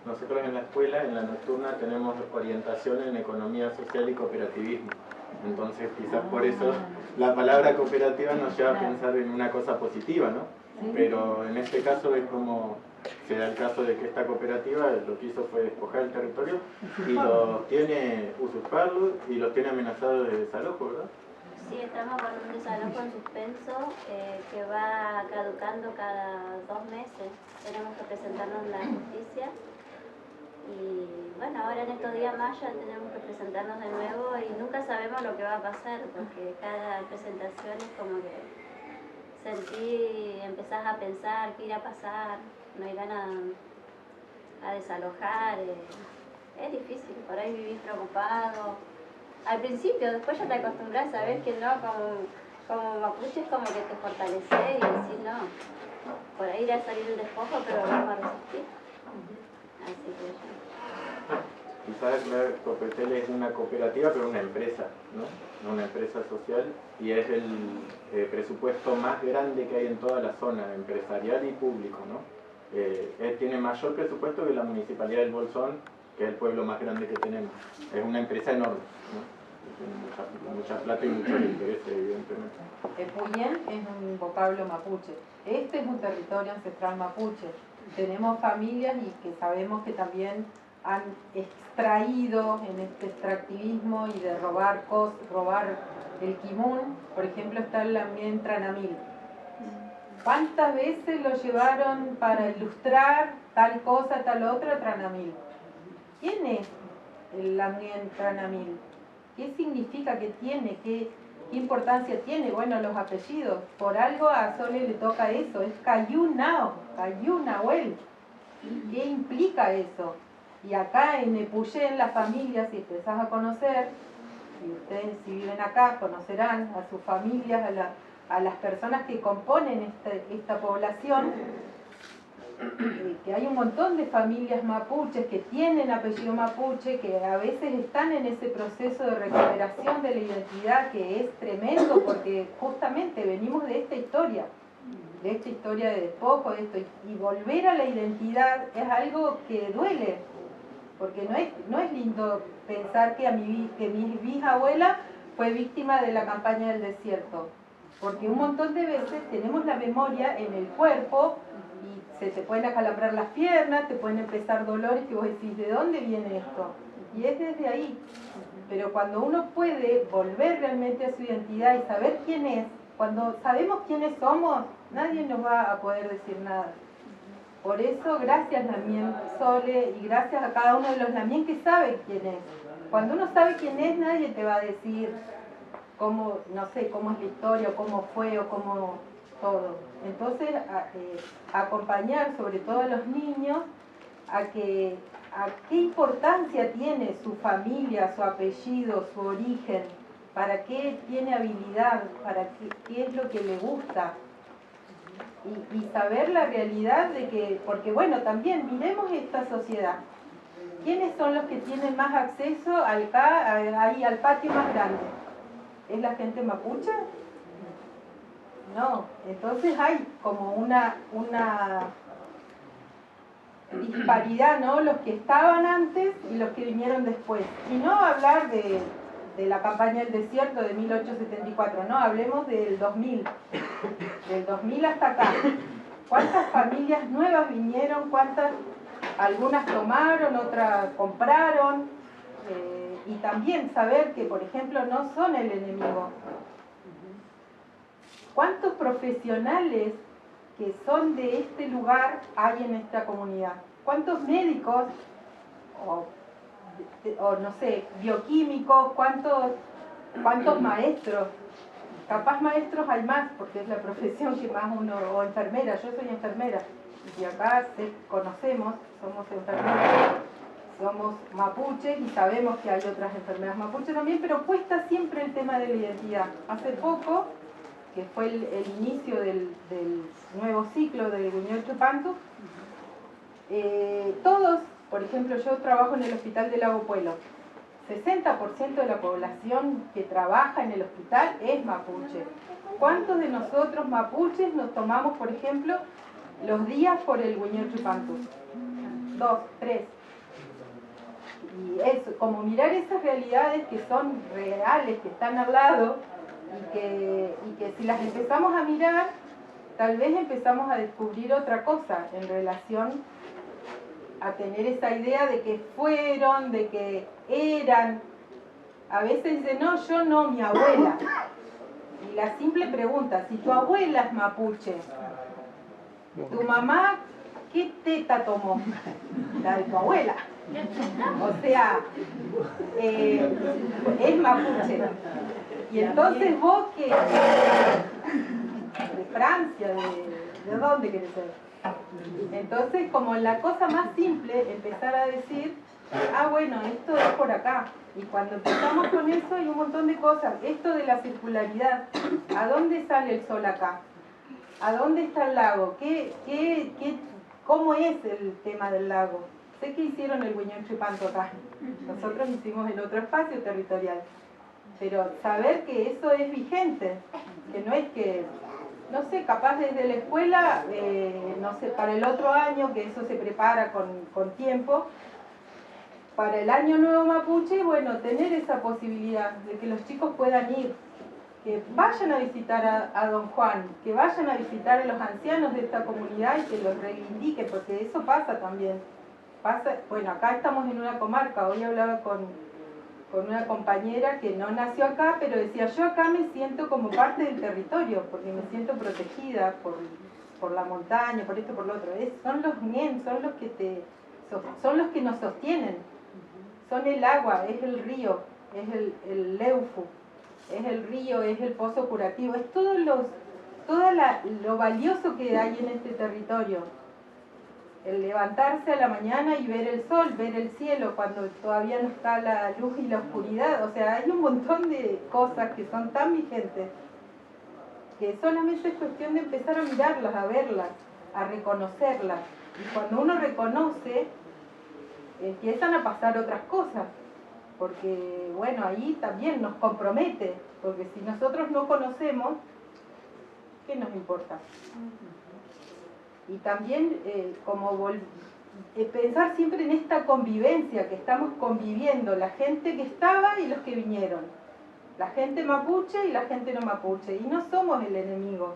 B: Nosotros en la escuela, en la nocturna, tenemos orientación en economía social y cooperativismo. Entonces quizás por eso la palabra cooperativa nos lleva a pensar en una cosa positiva, ¿no?
C: Sí.
B: Pero en este caso es como, se da el caso de que esta cooperativa lo que hizo fue despojar el territorio y los tiene usurparlos y los tiene amenazados de desalojo, ¿verdad?
A: Sí, estamos con un desalojo en suspenso que va caducando cada 2 meses. Tenemos que presentarnos en la justicia. Y bueno, ahora en estos días más ya tenemos que presentarnos de nuevo y nunca sabemos lo que va a pasar, porque cada presentación es como que empezás a pensar qué irá a pasar, no irán a desalojar, es difícil, por ahí vivís preocupado. Al principio, después ya te acostumbras a ver que no, como mapuche es como que te fortaleces y decís no, por ahí irá a salir el despojo, pero vamos a resistir. Así que yo...
B: Quizás la Copetel es una cooperativa, pero una empresa, ¿no? Una empresa social y es el presupuesto más grande que hay en toda la zona, empresarial y público, ¿no? Él tiene mayor presupuesto que la Municipalidad del Bolsón, que es el pueblo más grande que tenemos. Es una empresa enorme, ¿no? Tiene mucha plata y muchos intereses, evidentemente.
E: Epuyén es un vocablo mapuche. Este es un territorio ancestral mapuche. Tenemos familias y que sabemos que también han extraído en este extractivismo y de robar el quimún. Por ejemplo, está el Lamien Tranamil. ¿Cuántas veces lo llevaron para ilustrar tal cosa, tal otra, Tranamil? ¿Quién es el Lamien Tranamil? ¿Qué significa? ¿Qué tiene? ¿Qué importancia tiene? Bueno, los apellidos. Por algo a Sole le toca eso. Es Cayunao, Cayunahuel. ¿Qué implica eso? Y acá en Epuyén, las familias, si empezás a conocer, y ustedes si viven acá conocerán a sus familias, a las personas que componen esta población, que hay un montón de familias mapuches que tienen apellido mapuche, que a veces están en ese proceso de recuperación de la identidad que es tremendo, porque justamente venimos de esta historia de despojo, y volver a la identidad es algo que duele, porque no es lindo pensar que mi bisabuela fue víctima de la campaña del desierto, porque un montón de veces tenemos la memoria en el cuerpo y se te pueden acalambrar las piernas, te pueden empezar dolores que vos decís, ¿de dónde viene esto? Y es desde ahí. Pero cuando uno puede volver realmente a su identidad y saber quién es, cuando sabemos quiénes somos, nadie nos va a poder decir nada. Por eso, gracias Lamien Sole y gracias a cada uno de los Lamien que sabe quién es. Cuando uno sabe quién es, nadie te va a decir cómo, no sé, cómo es la historia, o cómo fue, o cómo todo. Entonces, acompañar sobre todo a los niños a qué importancia tiene su familia, su apellido, su origen, para qué tiene habilidad, para qué es lo que le gusta. Y saber la realidad de que, porque bueno, también miremos esta sociedad. ¿Quiénes son los que tienen más acceso al patio más grande? ¿Es la gente mapuche? No, entonces hay como una disparidad, ¿no? Los que estaban antes y los que vinieron después. Y no hablar de de la campaña del desierto de 1874, no, hablemos del 2000, del 2000 hasta acá. ¿Cuántas familias nuevas vinieron? ¿Cuántas? Algunas tomaron, otras compraron, y también saber que, por ejemplo, no son el enemigo. ¿Cuántos profesionales que son de este lugar hay en esta comunidad? ¿Cuántos médicos o no sé, bioquímicos? ¿Cuántos maestros? Capaz maestros hay más, porque es la profesión que más uno, o enfermera, yo soy enfermera, y acá conocemos, somos enfermeras, somos mapuches y sabemos que hay otras enfermedades mapuches también, pero cuesta siempre el tema de la identidad. Hace poco, que fue el inicio del nuevo ciclo del Guiñol Chupantu, todos, por ejemplo, yo trabajo en el hospital de Lago Puelo, 60% de la población que trabaja en el hospital es mapuche. ¿Cuántos de nosotros mapuches nos tomamos, por ejemplo, los días por el Guiñol Chupantu? 2, 3. Y es como mirar esas realidades que son reales, que están al lado, y que si las empezamos a mirar, tal vez empezamos a descubrir otra cosa en relación a tener esa idea de que fueron, de que eran. A veces dicen, no, yo no, mi abuela. Y la simple pregunta, si tu abuela es mapuche, ¿tu mamá qué teta tomó? La de tu abuela. O sea, es mapuche. Y entonces vos que de Francia, ¿de dónde querés ser? Entonces, como la cosa más simple, empezar a decir, ah, bueno, esto es por acá. Y cuando empezamos con eso hay un montón de cosas. Esto de la circularidad, ¿a dónde sale el sol acá? ¿A dónde está el lago? ¿Cómo es el tema del lago? Sé que hicieron el Guiñol Chupantu acá. Nosotros hicimos en otro espacio territorial. Pero saber que eso es vigente, que no es que, no sé, capaz desde la escuela, no sé, para el otro año, que eso se prepara con tiempo, para el año nuevo mapuche, bueno, tener esa posibilidad de que los chicos puedan ir, que vayan a visitar a Don Juan, que vayan a visitar a los ancianos de esta comunidad y que los reivindiquen, porque eso pasa también. Bueno, acá estamos en una comarca, hoy hablaba con una compañera que no nació acá, pero decía, yo acá me siento como parte del territorio, porque me siento protegida por la montaña, por esto, por lo otro. Son los ñen, son los que nos sostienen, son el agua, es el río, es el leufu, es el río, es el pozo curativo, es todo lo valioso que hay en este territorio. El levantarse a la mañana y ver el sol, ver el cielo cuando todavía no está la luz y la oscuridad. O sea, hay un montón de cosas que son tan vigentes que solamente es cuestión de empezar a mirarlas, a verlas, a reconocerlas. Y cuando uno reconoce, empiezan a pasar otras cosas. Porque, bueno, ahí también nos compromete. Porque si nosotros no conocemos, ¿qué nos importa? Y también pensar siempre en esta convivencia, que estamos conviviendo, la gente que estaba y los que vinieron, la gente mapuche y la gente no mapuche, y no somos el enemigo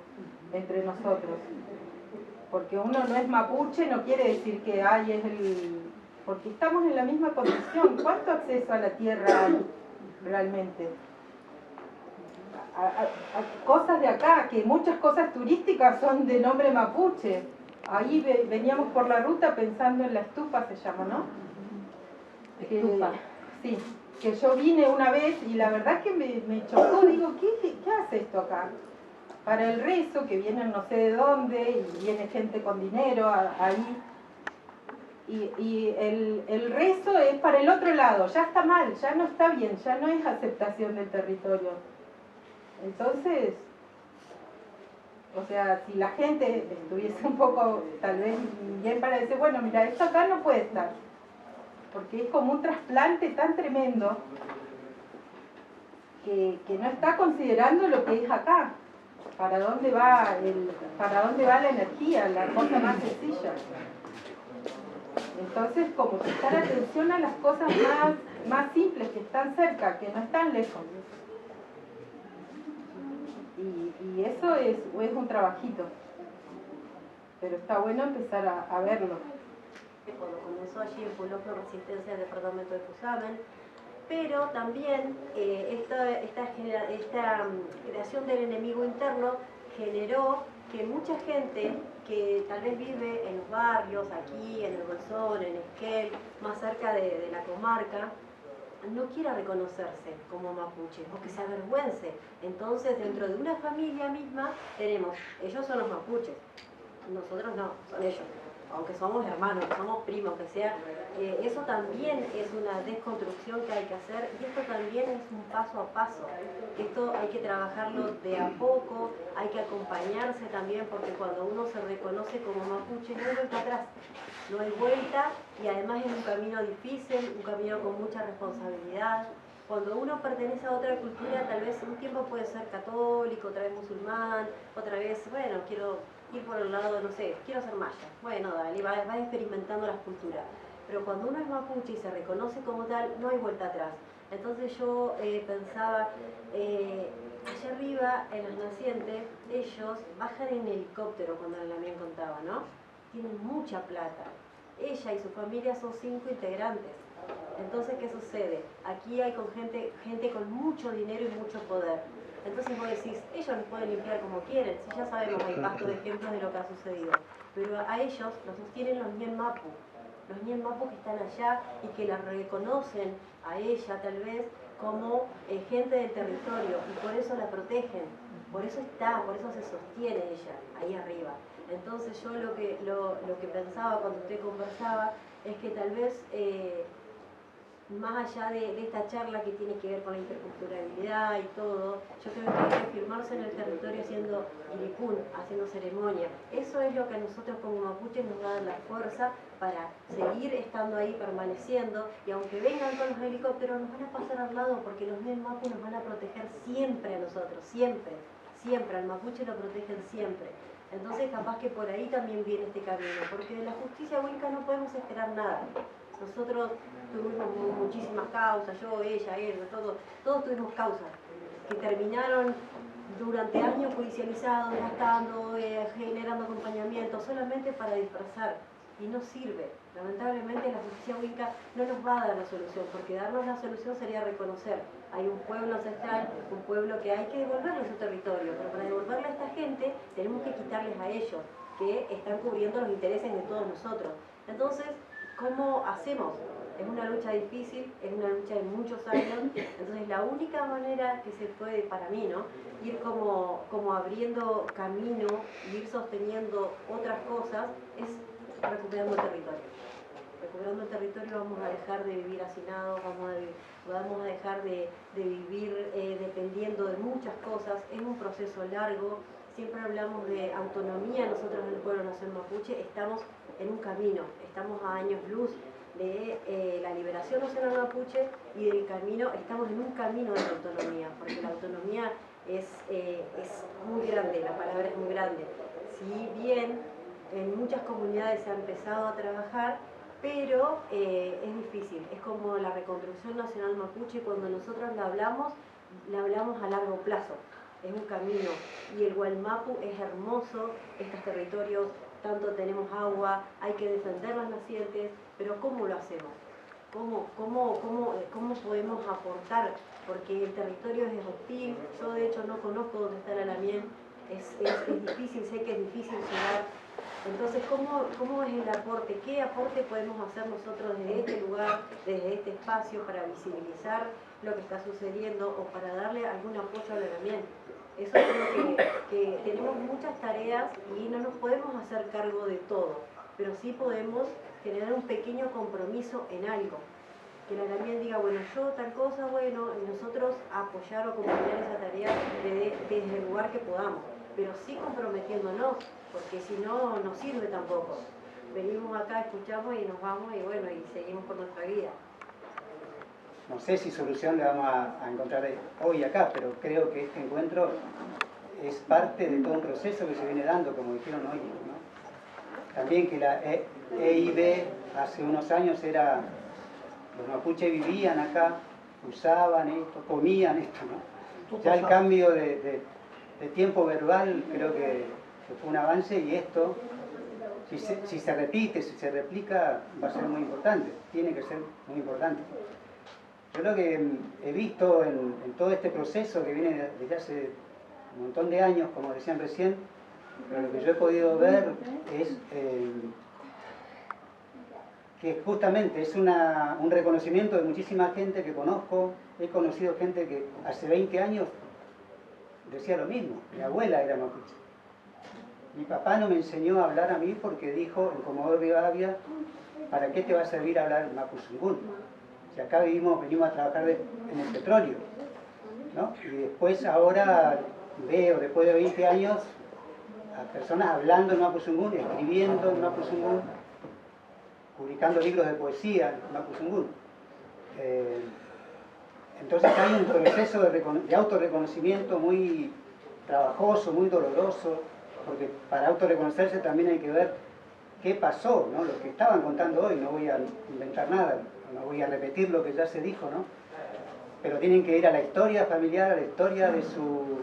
E: entre nosotros, porque uno no es mapuche no quiere decir que porque estamos en la misma condición. ¿Cuánto acceso a la tierra hay realmente? A cosas de acá, que muchas cosas turísticas son de nombre mapuche. Ahí veníamos por la ruta pensando en la estupa, se llama, ¿no?
C: Estupa.
E: Sí, que yo vine una vez y la verdad que me chocó, digo, ¿qué hace esto acá? Para el rezo, que vienen no sé de dónde, y viene gente con dinero ahí, y el rezo es para el otro lado, ya está mal, ya no está bien, ya no es aceptación del territorio. Entonces, o sea, si la gente estuviese un poco, tal vez, bien para decir, bueno, mira, esto acá no puede estar, porque es como un trasplante tan tremendo que no está considerando lo que es acá, para dónde va la energía, la cosa más sencilla. Entonces, como prestar atención a las cosas más simples, que están cerca, que no están lejos. Y eso es un trabajito. Pero está bueno empezar a verlo.
H: Cuando comenzó allí en Pulofro Resistencia del departamento de Cusamen, pero también esta creación del enemigo interno generó que mucha gente que tal vez vive en los barrios, aquí, en el Bolsón, en Esquel, más cerca de la comarca, no quiera reconocerse como mapuche o que se avergüence. Entonces, dentro de una familia misma tenemos, ellos son los mapuches, nosotros no, son ellos. Aunque somos hermanos, somos primos, que sea, eso también es una desconstrucción que hay que hacer y esto también es un paso a paso. Esto hay que trabajarlo de a poco, hay que acompañarse también porque cuando uno se reconoce como mapuche no hay vuelta atrás, no hay vuelta y además es un camino difícil, un camino con mucha responsabilidad. Cuando uno pertenece a otra cultura, tal vez un tiempo puede ser católico, otra vez musulmán, otra vez, bueno, quiero ir por el lado, no sé, quiero ser maya. Bueno, dale, va experimentando las culturas. Pero cuando uno es mapuche y se reconoce como tal, no hay vuelta atrás. Entonces yo pensaba, allá arriba, en las nacientes, ellos bajan en helicóptero, cuando la Lamien contaba, ¿no? Tienen mucha plata. Ella y su familia son 5 integrantes. Entonces, ¿qué sucede? Aquí hay gente con mucho dinero y mucho poder. Entonces vos decís, ellos los pueden limpiar como quieren, si ya sabemos, hay vastos de ejemplos de lo que ha sucedido. Pero a ellos los sostienen los Ñen Mapu que están allá y que la reconocen a ella tal vez como gente del territorio y por eso la protegen, por eso se sostiene ella ahí arriba. Entonces yo lo que pensaba cuando usted conversaba es que tal vez más allá de esta charla que tiene que ver con la interculturalidad y todo, yo creo que hay que afirmarse en el territorio haciendo iripún, haciendo ceremonia. Eso es lo que a nosotros como mapuches nos va a dar la fuerza para seguir estando ahí, permaneciendo, y aunque vengan con los helicópteros, nos van a pasar al lado porque los Ñen Mapu nos van a proteger siempre a nosotros, siempre, al mapuche lo protegen siempre. Entonces capaz que por ahí también viene este camino, porque de la justicia huinca no podemos esperar nada. Nosotros tuvimos muchísimas causas, yo, ella, él, todos tuvimos causas que terminaron durante años judicializados, gastando, generando acompañamiento, solamente para disfrazar. Y no sirve. Lamentablemente la justicia huinca no nos va a dar la solución, porque darnos la solución sería reconocer. Hay un pueblo ancestral, un pueblo que hay que devolverle su territorio, pero para devolverle a esta gente tenemos que quitarles a ellos, que están cubriendo los intereses de todos nosotros. Entonces, ¿cómo hacemos? Es una lucha difícil, es una lucha de muchos años, entonces la única manera que se puede, para mí, ¿no?, ir como abriendo camino, ir sosteniendo otras cosas, es recuperando el territorio. Recuperando el territorio vamos a dejar de vivir hacinados, vamos a dejar de vivir dependiendo de muchas cosas, es un proceso largo. Siempre hablamos de autonomía, nosotros en el pueblo nación mapuche estamos en un camino, estamos a años luz de la liberación nacional mapuche y del camino, estamos en un camino de la autonomía, porque la autonomía es muy grande, la palabra es muy grande. Si bien en muchas comunidades se ha empezado a trabajar, pero es difícil, es como la reconstrucción nacional mapuche, cuando nosotros la hablamos a largo plazo. Es un camino y el Gualmapu es hermoso, estos territorios, tanto tenemos agua, hay que defender las nacientes, pero ¿cómo lo hacemos? ¿Cómo podemos aportar? Porque el territorio es hostil, yo de hecho no conozco dónde está la Lamien, es difícil, sé que es difícil llegar. Entonces, ¿cómo es el aporte? ¿Qué aporte podemos hacer nosotros desde este lugar, desde este espacio, para visibilizar lo que está sucediendo o para darle algún apoyo a la Lamien? Eso creo que tenemos muchas tareas y no nos podemos hacer cargo de todo, pero sí podemos generar un pequeño compromiso en algo. Que la Lamien diga, bueno, yo tal cosa, bueno, y nosotros apoyar o acompañar esa tarea desde el lugar que podamos, pero sí comprometiéndonos, porque si no, no sirve tampoco. Venimos acá, escuchamos y nos vamos y bueno, y seguimos por nuestra vida.
I: No sé si solución le vamos a encontrar hoy acá, pero creo que este encuentro es parte de todo un proceso que se viene dando, como dijeron hoy, ¿no? También que la EIB hace unos años era, los mapuches vivían acá, usaban esto, comían esto, ¿no? Ya el cambio de tiempo verbal creo que fue un avance, y esto, si se repite, si se replica, va a ser muy importante, tiene que ser muy importante. Yo lo que he visto en todo este proceso que viene desde hace un montón de años, como decían recién, pero lo que yo he podido ver es que justamente es un reconocimiento de muchísima gente que conozco. He conocido gente que hace 20 años decía lo mismo. Mi abuela era mapuche. Mi papá no me enseñó a hablar a mí porque dijo en Comodoro Rivadavia, ¿para qué te va a servir hablar mapuzungún? Si acá venimos a trabajar en el petróleo, ¿no? Y después ahora veo, después de 20 años, a personas hablando en mapuzungún, escribiendo en mapuzungún, publicando libros de poesía en mapuzungún. Entonces hay un proceso de autorreconocimiento muy trabajoso, muy doloroso, porque para autorreconocerse también hay que ver qué pasó, ¿no? Lo que estaban contando hoy, no voy a inventar nada, no voy a repetir lo que ya se dijo, ¿no? Pero tienen que ir a la historia familiar, a la historia de su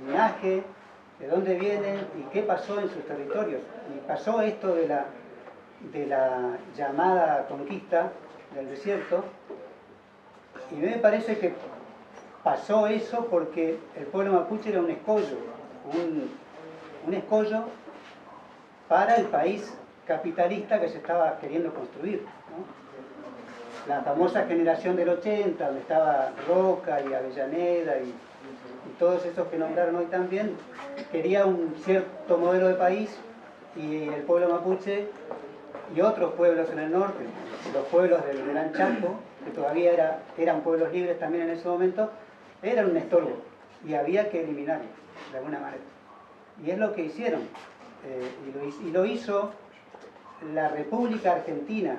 I: linaje, de dónde vienen y qué pasó en sus territorios. Y pasó esto de la llamada conquista del desierto, y me parece que pasó eso porque el pueblo mapuche era un escollo, un escollo para el país capitalista que se estaba queriendo construir, ¿no? La famosa generación del 80, donde estaba Roca y Avellaneda y todos esos que nombraron hoy también, quería un cierto modelo de país, y el pueblo mapuche y otros pueblos en el norte, los pueblos del Gran Chaco, que todavía eran pueblos libres también en ese momento, eran un estorbo y había que eliminarlos de alguna manera. Y es lo que hicieron, y lo hizo la República Argentina,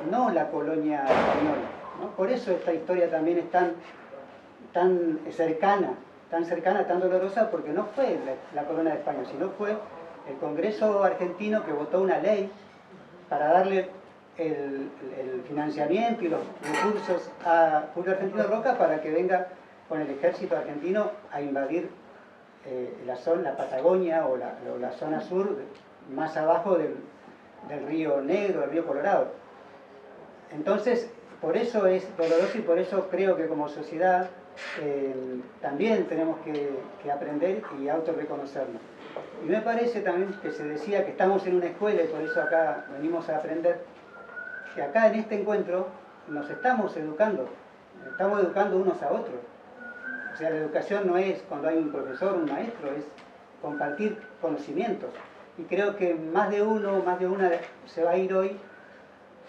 I: no la colonia española, ¿no? Por eso esta historia también es tan cercana, tan dolorosa, porque no fue la colonia de España, sino fue el Congreso argentino que votó una ley para darle el financiamiento y los recursos a Julio Argentino Roca para que venga con el ejército argentino a invadir la Patagonia o la zona sur, más abajo del río Negro, del río Colorado. Entonces, por eso es doloroso, y por eso creo que como sociedad también tenemos que aprender y autorreconocernos. Y me parece también que se decía que estamos en una escuela, y por eso acá venimos a aprender, que acá en este encuentro nos estamos educando unos a otros. O sea, la educación no es cuando hay un profesor, un maestro, es compartir conocimientos. Y creo que más de uno, más de una se va a ir hoy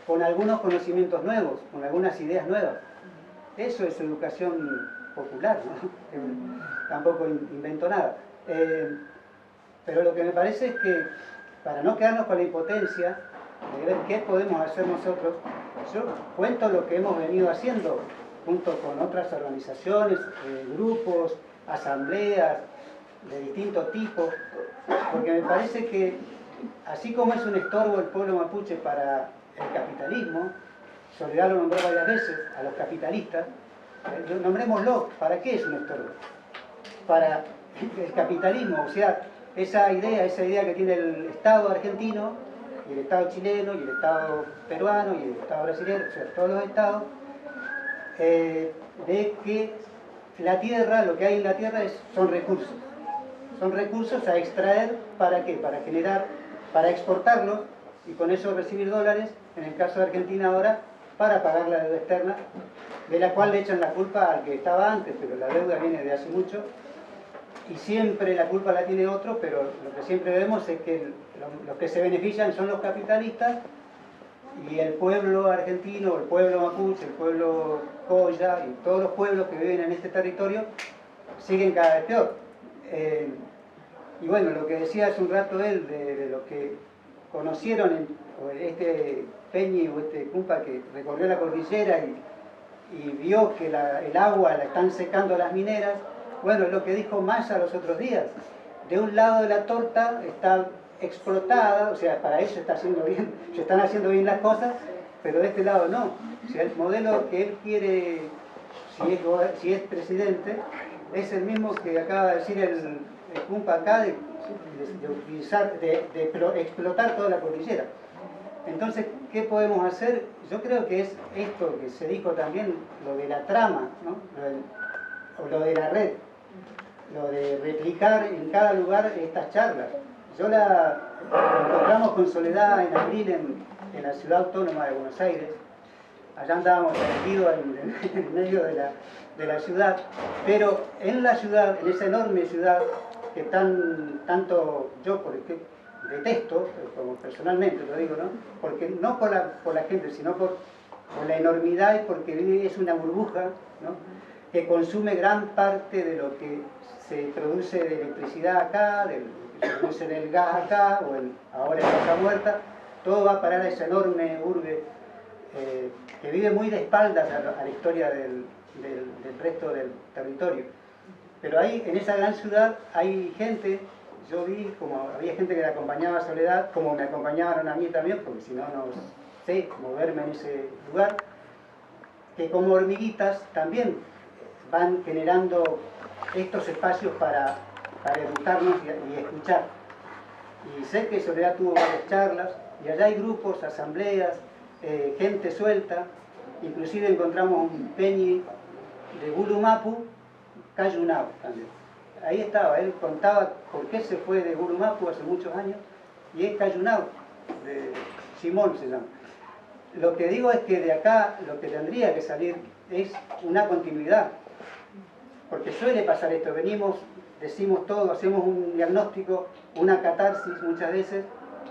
I: con algunos conocimientos nuevos, con algunas ideas nuevas. Eso es educación popular, ¿no? Tampoco invento nada. Pero lo que me parece es que, para no quedarnos con la impotencia de ver qué podemos hacer nosotros, yo cuento lo que hemos venido haciendo junto con otras organizaciones, grupos, asambleas de distinto tipo, porque me parece que así como es un estorbo el pueblo mapuche para el capitalismo, Soledad lo nombró varias veces a los capitalistas, nombrémoslo, ¿para qué es un estorbo? Para el capitalismo, o sea, esa idea que tiene el Estado argentino, y el Estado chileno, y el Estado peruano, y el Estado brasileño, o sea, todos los estados, de que la tierra, lo que hay en la tierra son recursos a extraer, ¿para qué? Para generar, para exportarlos, y con eso recibir dólares, en el caso de Argentina ahora, para pagar la deuda externa, de la cual le echan la culpa al que estaba antes, pero la deuda viene de hace mucho, y siempre la culpa la tiene otro, pero lo que siempre vemos es que los que se benefician son los capitalistas, y el pueblo argentino, el pueblo mapuche, el pueblo coya, y todos los pueblos que viven en este territorio siguen cada vez peor. Y bueno, lo que decía hace un rato él, de lo que conocieron este Peñi o este Cumpa que recorrió la cordillera y vio que el agua la están secando las mineras. Bueno, es lo que dijo Massa los otros días. De un lado de la torta está explotada, o sea, para eso se están haciendo bien las cosas, pero de este lado no. O sea, el modelo que él quiere, si es presidente, es el mismo que acaba de decir el Cumpa acá, de explotar toda la cordillera. Entonces, ¿qué podemos hacer? Yo creo que es esto que se dijo también, lo de la trama, ¿no? O lo de la red, lo de replicar en cada lugar estas charlas. Encontramos con Soledad en abril en la ciudad autónoma de Buenos Aires. Allá andábamos metidos en medio de la ciudad, pero en la ciudad, en esa enorme ciudad que tanto yo detesto, como personalmente lo digo, ¿no? Porque no por la gente, sino por la enormidad y porque es una burbuja, ¿no? Que consume gran parte de lo que se produce de electricidad acá, de lo que se produce del gas acá, o ahora en Vaca Muerta, todo va a parar a esa enorme urbe que vive muy de espaldas a la historia del resto del territorio. Pero ahí, en esa gran ciudad, hay gente, yo vi como había gente que le acompañaba a Soledad, como me acompañaban a mí también, porque si no, no sé moverme en ese lugar, que como hormiguitas también van generando estos espacios para educarnos y escuchar. Y sé que Soledad tuvo varias charlas, y allá hay grupos, asambleas, gente suelta, inclusive encontramos un peñi de Gulumapu, Cayunao también. Ahí estaba, él contaba por qué se fue de Gulumapu hace muchos años, y es Cayunao, de Simón se llama. Lo que digo es que de acá lo que tendría que salir es una continuidad, porque suele pasar esto, decimos todo, hacemos un diagnóstico, una catarsis muchas veces,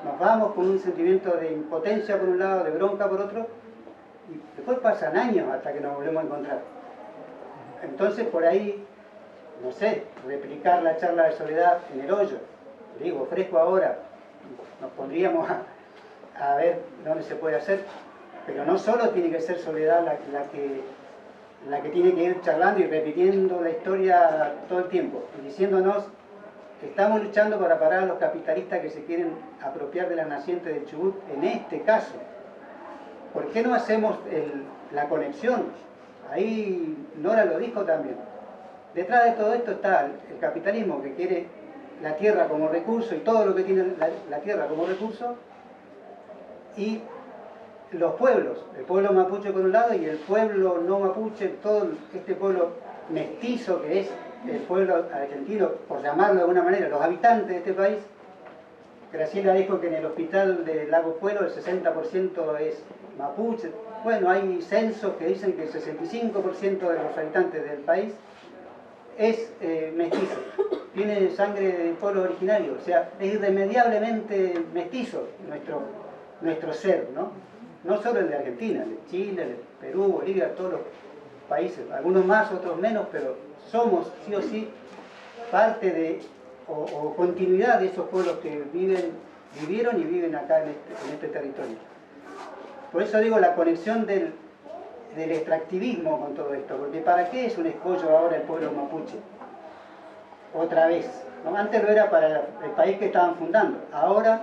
I: nos vamos con un sentimiento de impotencia por un lado, de bronca por otro, y después pasan años hasta que nos volvemos a encontrar. Entonces por ahí, no sé, replicar la charla de Soledad en el hoyo, digo, fresco ahora, nos pondríamos a ver dónde se puede hacer, pero no solo tiene que ser Soledad la que tiene que ir charlando y repitiendo la historia todo el tiempo, y diciéndonos que estamos luchando para parar a los capitalistas que se quieren apropiar de las nacientes del Chubut, en este caso. ¿Por qué no hacemos la conexión? Ahí Nora lo dijo también. Detrás de todo esto está el capitalismo que quiere la tierra como recurso y todo lo que tiene la tierra como recurso, y los pueblos, el pueblo mapuche por un lado y el pueblo no mapuche, todo este pueblo mestizo que es el pueblo argentino, por llamarlo de alguna manera, los habitantes de este país. Graciela dijo que en el hospital de Lago Puelo el 60% es mapuche. Bueno, hay censos que dicen que el 65% de los habitantes del país es mestizo, tiene sangre de pueblo originario, o sea, es irremediablemente mestizo nuestro ser, ¿no? No solo el de Argentina, el de Chile, el de Perú, Bolivia, todos los países, algunos más, otros menos, pero somos sí o sí parte de, o continuidad de esos pueblos que vivieron y viven acá en este territorio. Por eso digo la conexión del extractivismo con todo esto, porque ¿para qué es un escollo ahora el pueblo mapuche? Otra vez, ¿no? Antes lo era para el país que estaban fundando, ahora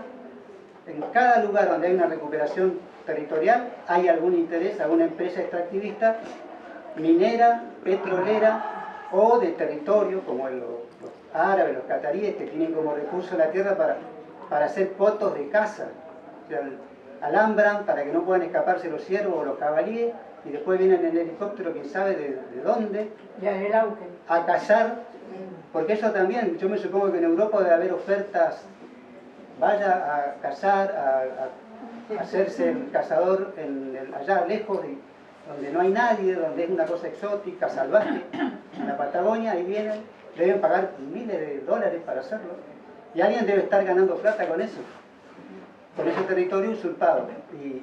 I: en cada lugar donde hay una recuperación territorial hay algún interés, alguna empresa extractivista, minera, petrolera o de territorio, como los árabes, los cataríes, que tienen como recurso la tierra para hacer potos de caza. O sea, alambran para que no puedan escaparse los ciervos o los jabalíes, y después vienen en el helicóptero, quién sabe de dónde, a cazar, porque eso también, yo me supongo que en Europa debe haber ofertas, vaya a cazar, a hacerse el cazador allá lejos, donde no hay nadie, donde es una cosa exótica, salvaje, en la Patagonia, ahí vienen, deben pagar miles de dólares para hacerlo, y alguien debe estar ganando plata con eso, con ese territorio usurpado y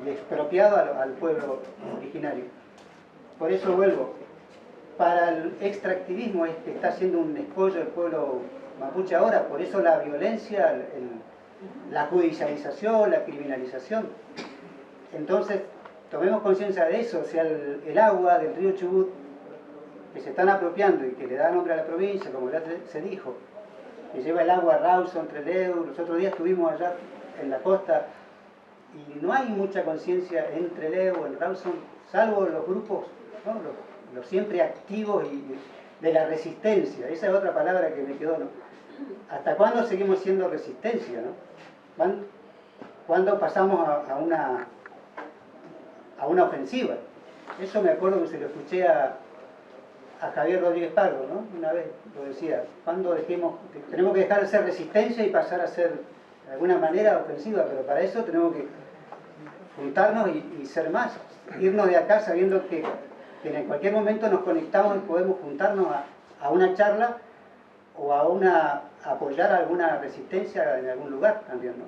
I: expropiado al pueblo originario. Por eso vuelvo, para el extractivismo es que está haciendo un escollo el pueblo mapuche ahora, por eso la violencia, la judicialización, la criminalización. Entonces, tomemos conciencia de eso, o sea, el agua del río Chubut, que se están apropiando y que le da nombre a la provincia, como ya se dijo, que lleva el agua a Rawson, Trelew. Los otros días estuvimos allá en la costa y no hay mucha conciencia en Trelew, en Rawson, salvo los grupos, ¿no? los siempre activos y de la resistencia. Esa es otra palabra que me quedó, ¿no? ¿Hasta cuándo seguimos siendo resistencia, ¿no? ¿Cuándo pasamos a una ofensiva? Eso me acuerdo que se lo escuché a Javier Rodríguez Pardo, ¿no? Una vez lo decía, ¿cuándo tenemos que dejar de ser resistencia y pasar a ser de alguna manera ofensiva? Pero para eso tenemos que juntarnos y ser más, irnos de acá sabiendo que en cualquier momento nos conectamos y podemos juntarnos a una charla o a apoyar alguna resistencia en algún lugar también, ¿no?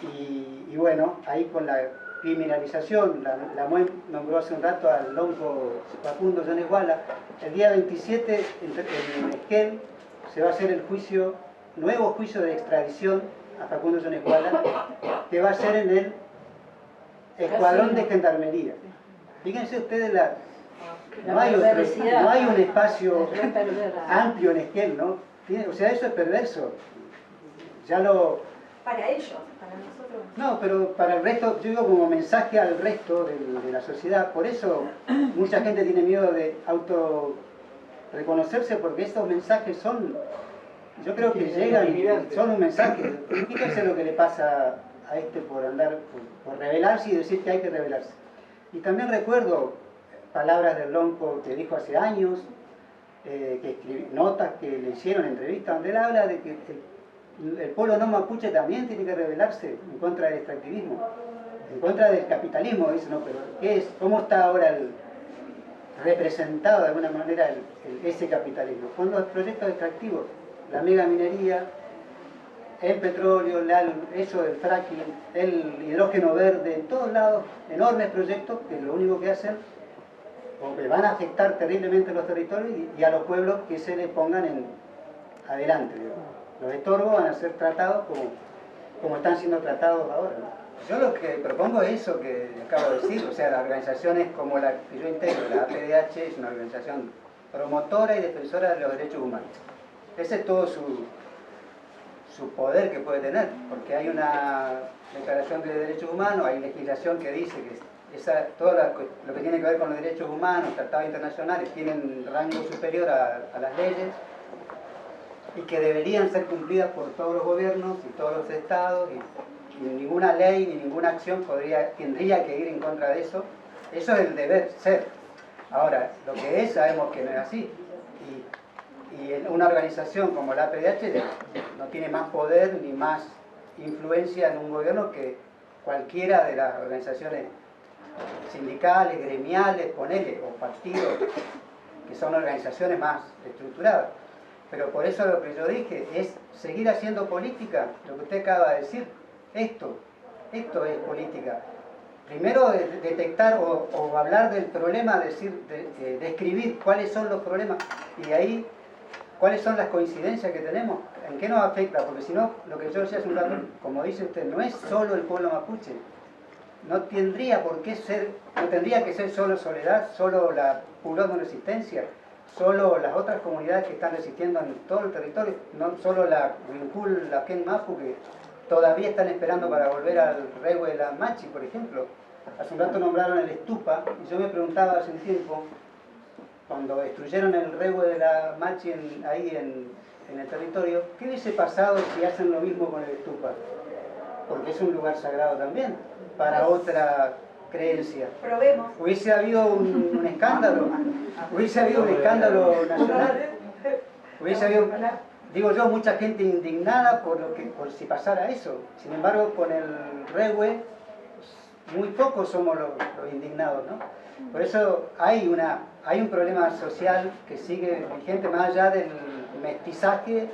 I: Y bueno, ahí con la criminalización, la MUEM nombró hace un rato al lonco Facundo Yonesguala. El día 27 en Esquel se va a hacer el nuevo juicio de extradición a Facundo Yonesguala, que va a ser en el escuadrón de gendarmería. Fíjense ustedes, no hay un espacio amplio en Esquel, ¿no? O sea, eso es perverso.
F: Para ellos, para nosotros.
I: No, pero para el resto, yo digo como mensaje al resto de la sociedad. Por eso mucha gente tiene miedo de reconocerse, porque estos mensajes yo creo que llegan, son un mensaje. Fíjense lo que le pasa a por rebelarse y decir que hay que rebelarse. Y también recuerdo palabras del lonco que dijo hace años, notas que le hicieron, entrevistas, donde él habla de que el pueblo no mapuche también tiene que rebelarse en contra del extractivismo, en contra del capitalismo. Dice, no, pero ¿cómo está ahora representado de alguna manera ese capitalismo? Con los proyectos extractivos, la mega minería, el petróleo, eso del fracking, el hidrógeno verde, en todos lados, enormes proyectos que lo único que hacen, o que van a afectar terriblemente a los territorios y a los pueblos que se les pongan adelante, digamos. Los estorbos van a ser tratados como están siendo tratados ahora, ¿no? Yo lo que propongo es eso que acabo de decir, o sea, las organizaciones como la que yo integro, la APDH, es una organización promotora y defensora de los derechos humanos. Ese es todo su poder que puede tener, porque hay una declaración de derechos humanos, hay legislación que dice que todo lo que tiene que ver con los derechos humanos, tratados internacionales, tienen rango superior a las leyes, y que deberían ser cumplidas por todos los gobiernos y todos los estados, y ninguna ley ni ninguna acción tendría que ir en contra de eso. Eso es el deber ser. Ahora, lo que es, sabemos que no es así. Y una organización como la APDH no tiene más poder ni más influencia en un gobierno que cualquiera de las organizaciones sindicales, gremiales, o partidos, que son organizaciones más estructuradas. Pero por eso lo que yo dije es seguir haciendo política, lo que usted acaba de decir. Esto es política. Primero detectar o hablar del problema, describir cuáles son los problemas y ahí cuáles son las coincidencias que tenemos, en qué nos afecta, porque si no, lo que yo decía hace un rato, como dice usted, no es solo el pueblo mapuche. No tendría que ser solo Soledad, solo la Pueblo de Resistencia, solo las otras comunidades que están resistiendo en todo el territorio, no solo la Wincul, la Ken Mapu, que todavía están esperando para volver al Rehue de la Machi, por ejemplo. Hace un rato nombraron el Estupa, y yo me preguntaba hace un tiempo, cuando destruyeron el Rehue de la Machi ahí en el territorio, ¿qué hubiese pasado si hacen lo mismo con el Estupa? Porque es un lugar sagrado también, para otra creencia.
F: Probemos.
I: Hubiese habido un escándalo, nacional, hubiese habido, digo yo, mucha gente indignada por si pasara eso. Sin embargo, con el Rehue, muy pocos somos los indignados, ¿no? Por eso hay un problema social que sigue vigente más allá del mestizaje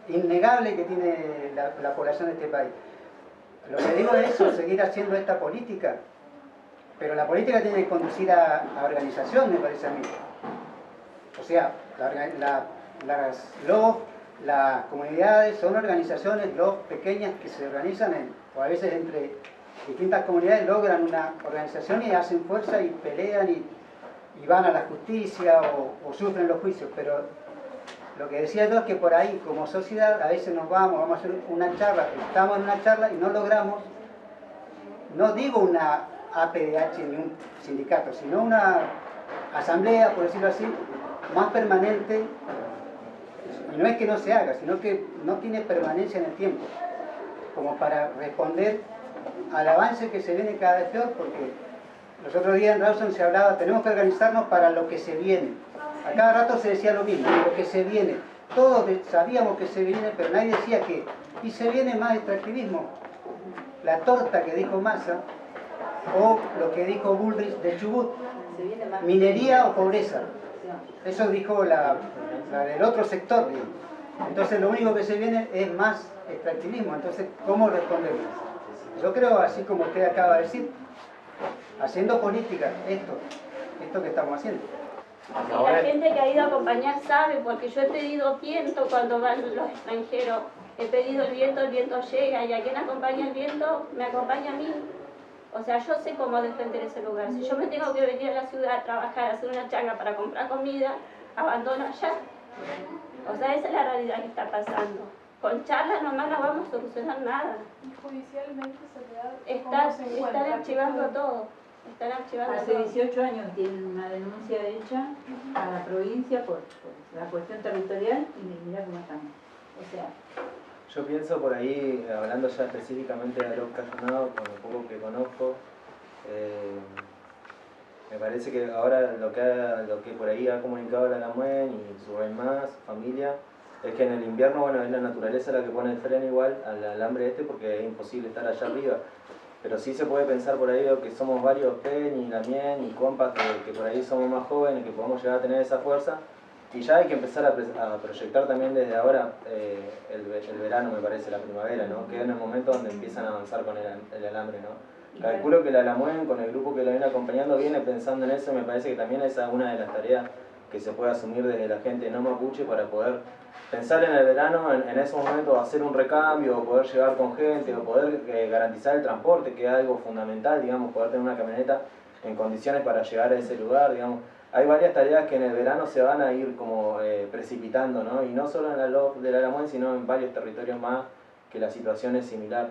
I: innegable que tiene la población de este país. Lo que digo es eso, seguir haciendo esta política, pero la política tiene que conducir a organización, me parece a mí. O sea, las comunidades son organizaciones pequeñas que se organizan, o a veces entre distintas comunidades logran una organización y hacen fuerza y pelean y van a la justicia o sufren los juicios, pero lo que decía yo es que por ahí, como sociedad, a veces vamos a hacer una charla, estamos en una charla y no logramos, no digo una APDH ni un sindicato, sino una asamblea, por decirlo así, más permanente, y no es que no se haga, sino que no tiene permanencia en el tiempo, como para responder al avance que se viene cada vez peor, porque los otros días en Rawson se hablaba, tenemos que organizarnos para lo que se viene. A cada rato se decía lo mismo, lo que se viene. Todos sabíamos que se viene, pero nadie decía qué. Y se viene más extractivismo. La torta que dijo Massa, o lo que dijo Bullrich de Chubut, minería o pobreza. Eso dijo la del otro sector. Entonces lo único que se viene es más extractivismo. Entonces, ¿cómo respondemos? Yo creo, así como usted acaba de decir, haciendo política, esto que estamos haciendo.
A: Y la gente que ha ido a acompañar sabe, porque yo he pedido viento cuando van los extranjeros. He pedido el viento llega, y a quien acompaña el viento, me acompaña a mí. O sea, yo sé cómo defender ese lugar. Si yo me tengo que venir a la ciudad a trabajar, a hacer una changa para comprar comida, abandono allá. O sea, esa es la realidad que está pasando. Con charlas nomás no vamos a solucionar nada.
D: Y judicialmente se
A: Están archivando todo. Están archivando
C: Hace
A: todo.
C: 18 años tienen una denuncia hecha a la provincia por la cuestión territorial y mirá cómo estamos. O sea,
J: yo pienso por ahí, hablando ya específicamente de Aroc Cayonado, con lo poco que conozco, me parece que ahora lo que por ahí ha comunicado la Alamuen y su más familia, es que en el invierno, bueno, es la naturaleza la que pone el freno igual al alambre porque es imposible estar allá arriba. Pero sí se puede pensar por ahí que somos varios Peñi, Lamien y compas que por ahí somos más jóvenes, que podemos llegar a tener esa fuerza. Y ya hay que empezar a proyectar también desde ahora el verano, me parece, la primavera, ¿no? Que es en el momento donde empiezan a avanzar con el alambre, ¿no? Calculo que la Alamuen, con el grupo que lo viene acompañando, viene pensando en eso. Me parece que también esa es una de las tareas que se puede asumir desde la gente no mapuche para poder pensar en el verano, en esos momentos, hacer un recambio, o poder llegar con gente, o poder garantizar el transporte, que es algo fundamental, digamos, poder tener una camioneta en condiciones para llegar a ese lugar, digamos. Hay varias tareas que en el verano se van a ir como precipitando, ¿no? Y no solo en la LOF de la Alamuen, sino en varios territorios más que la situación es similar.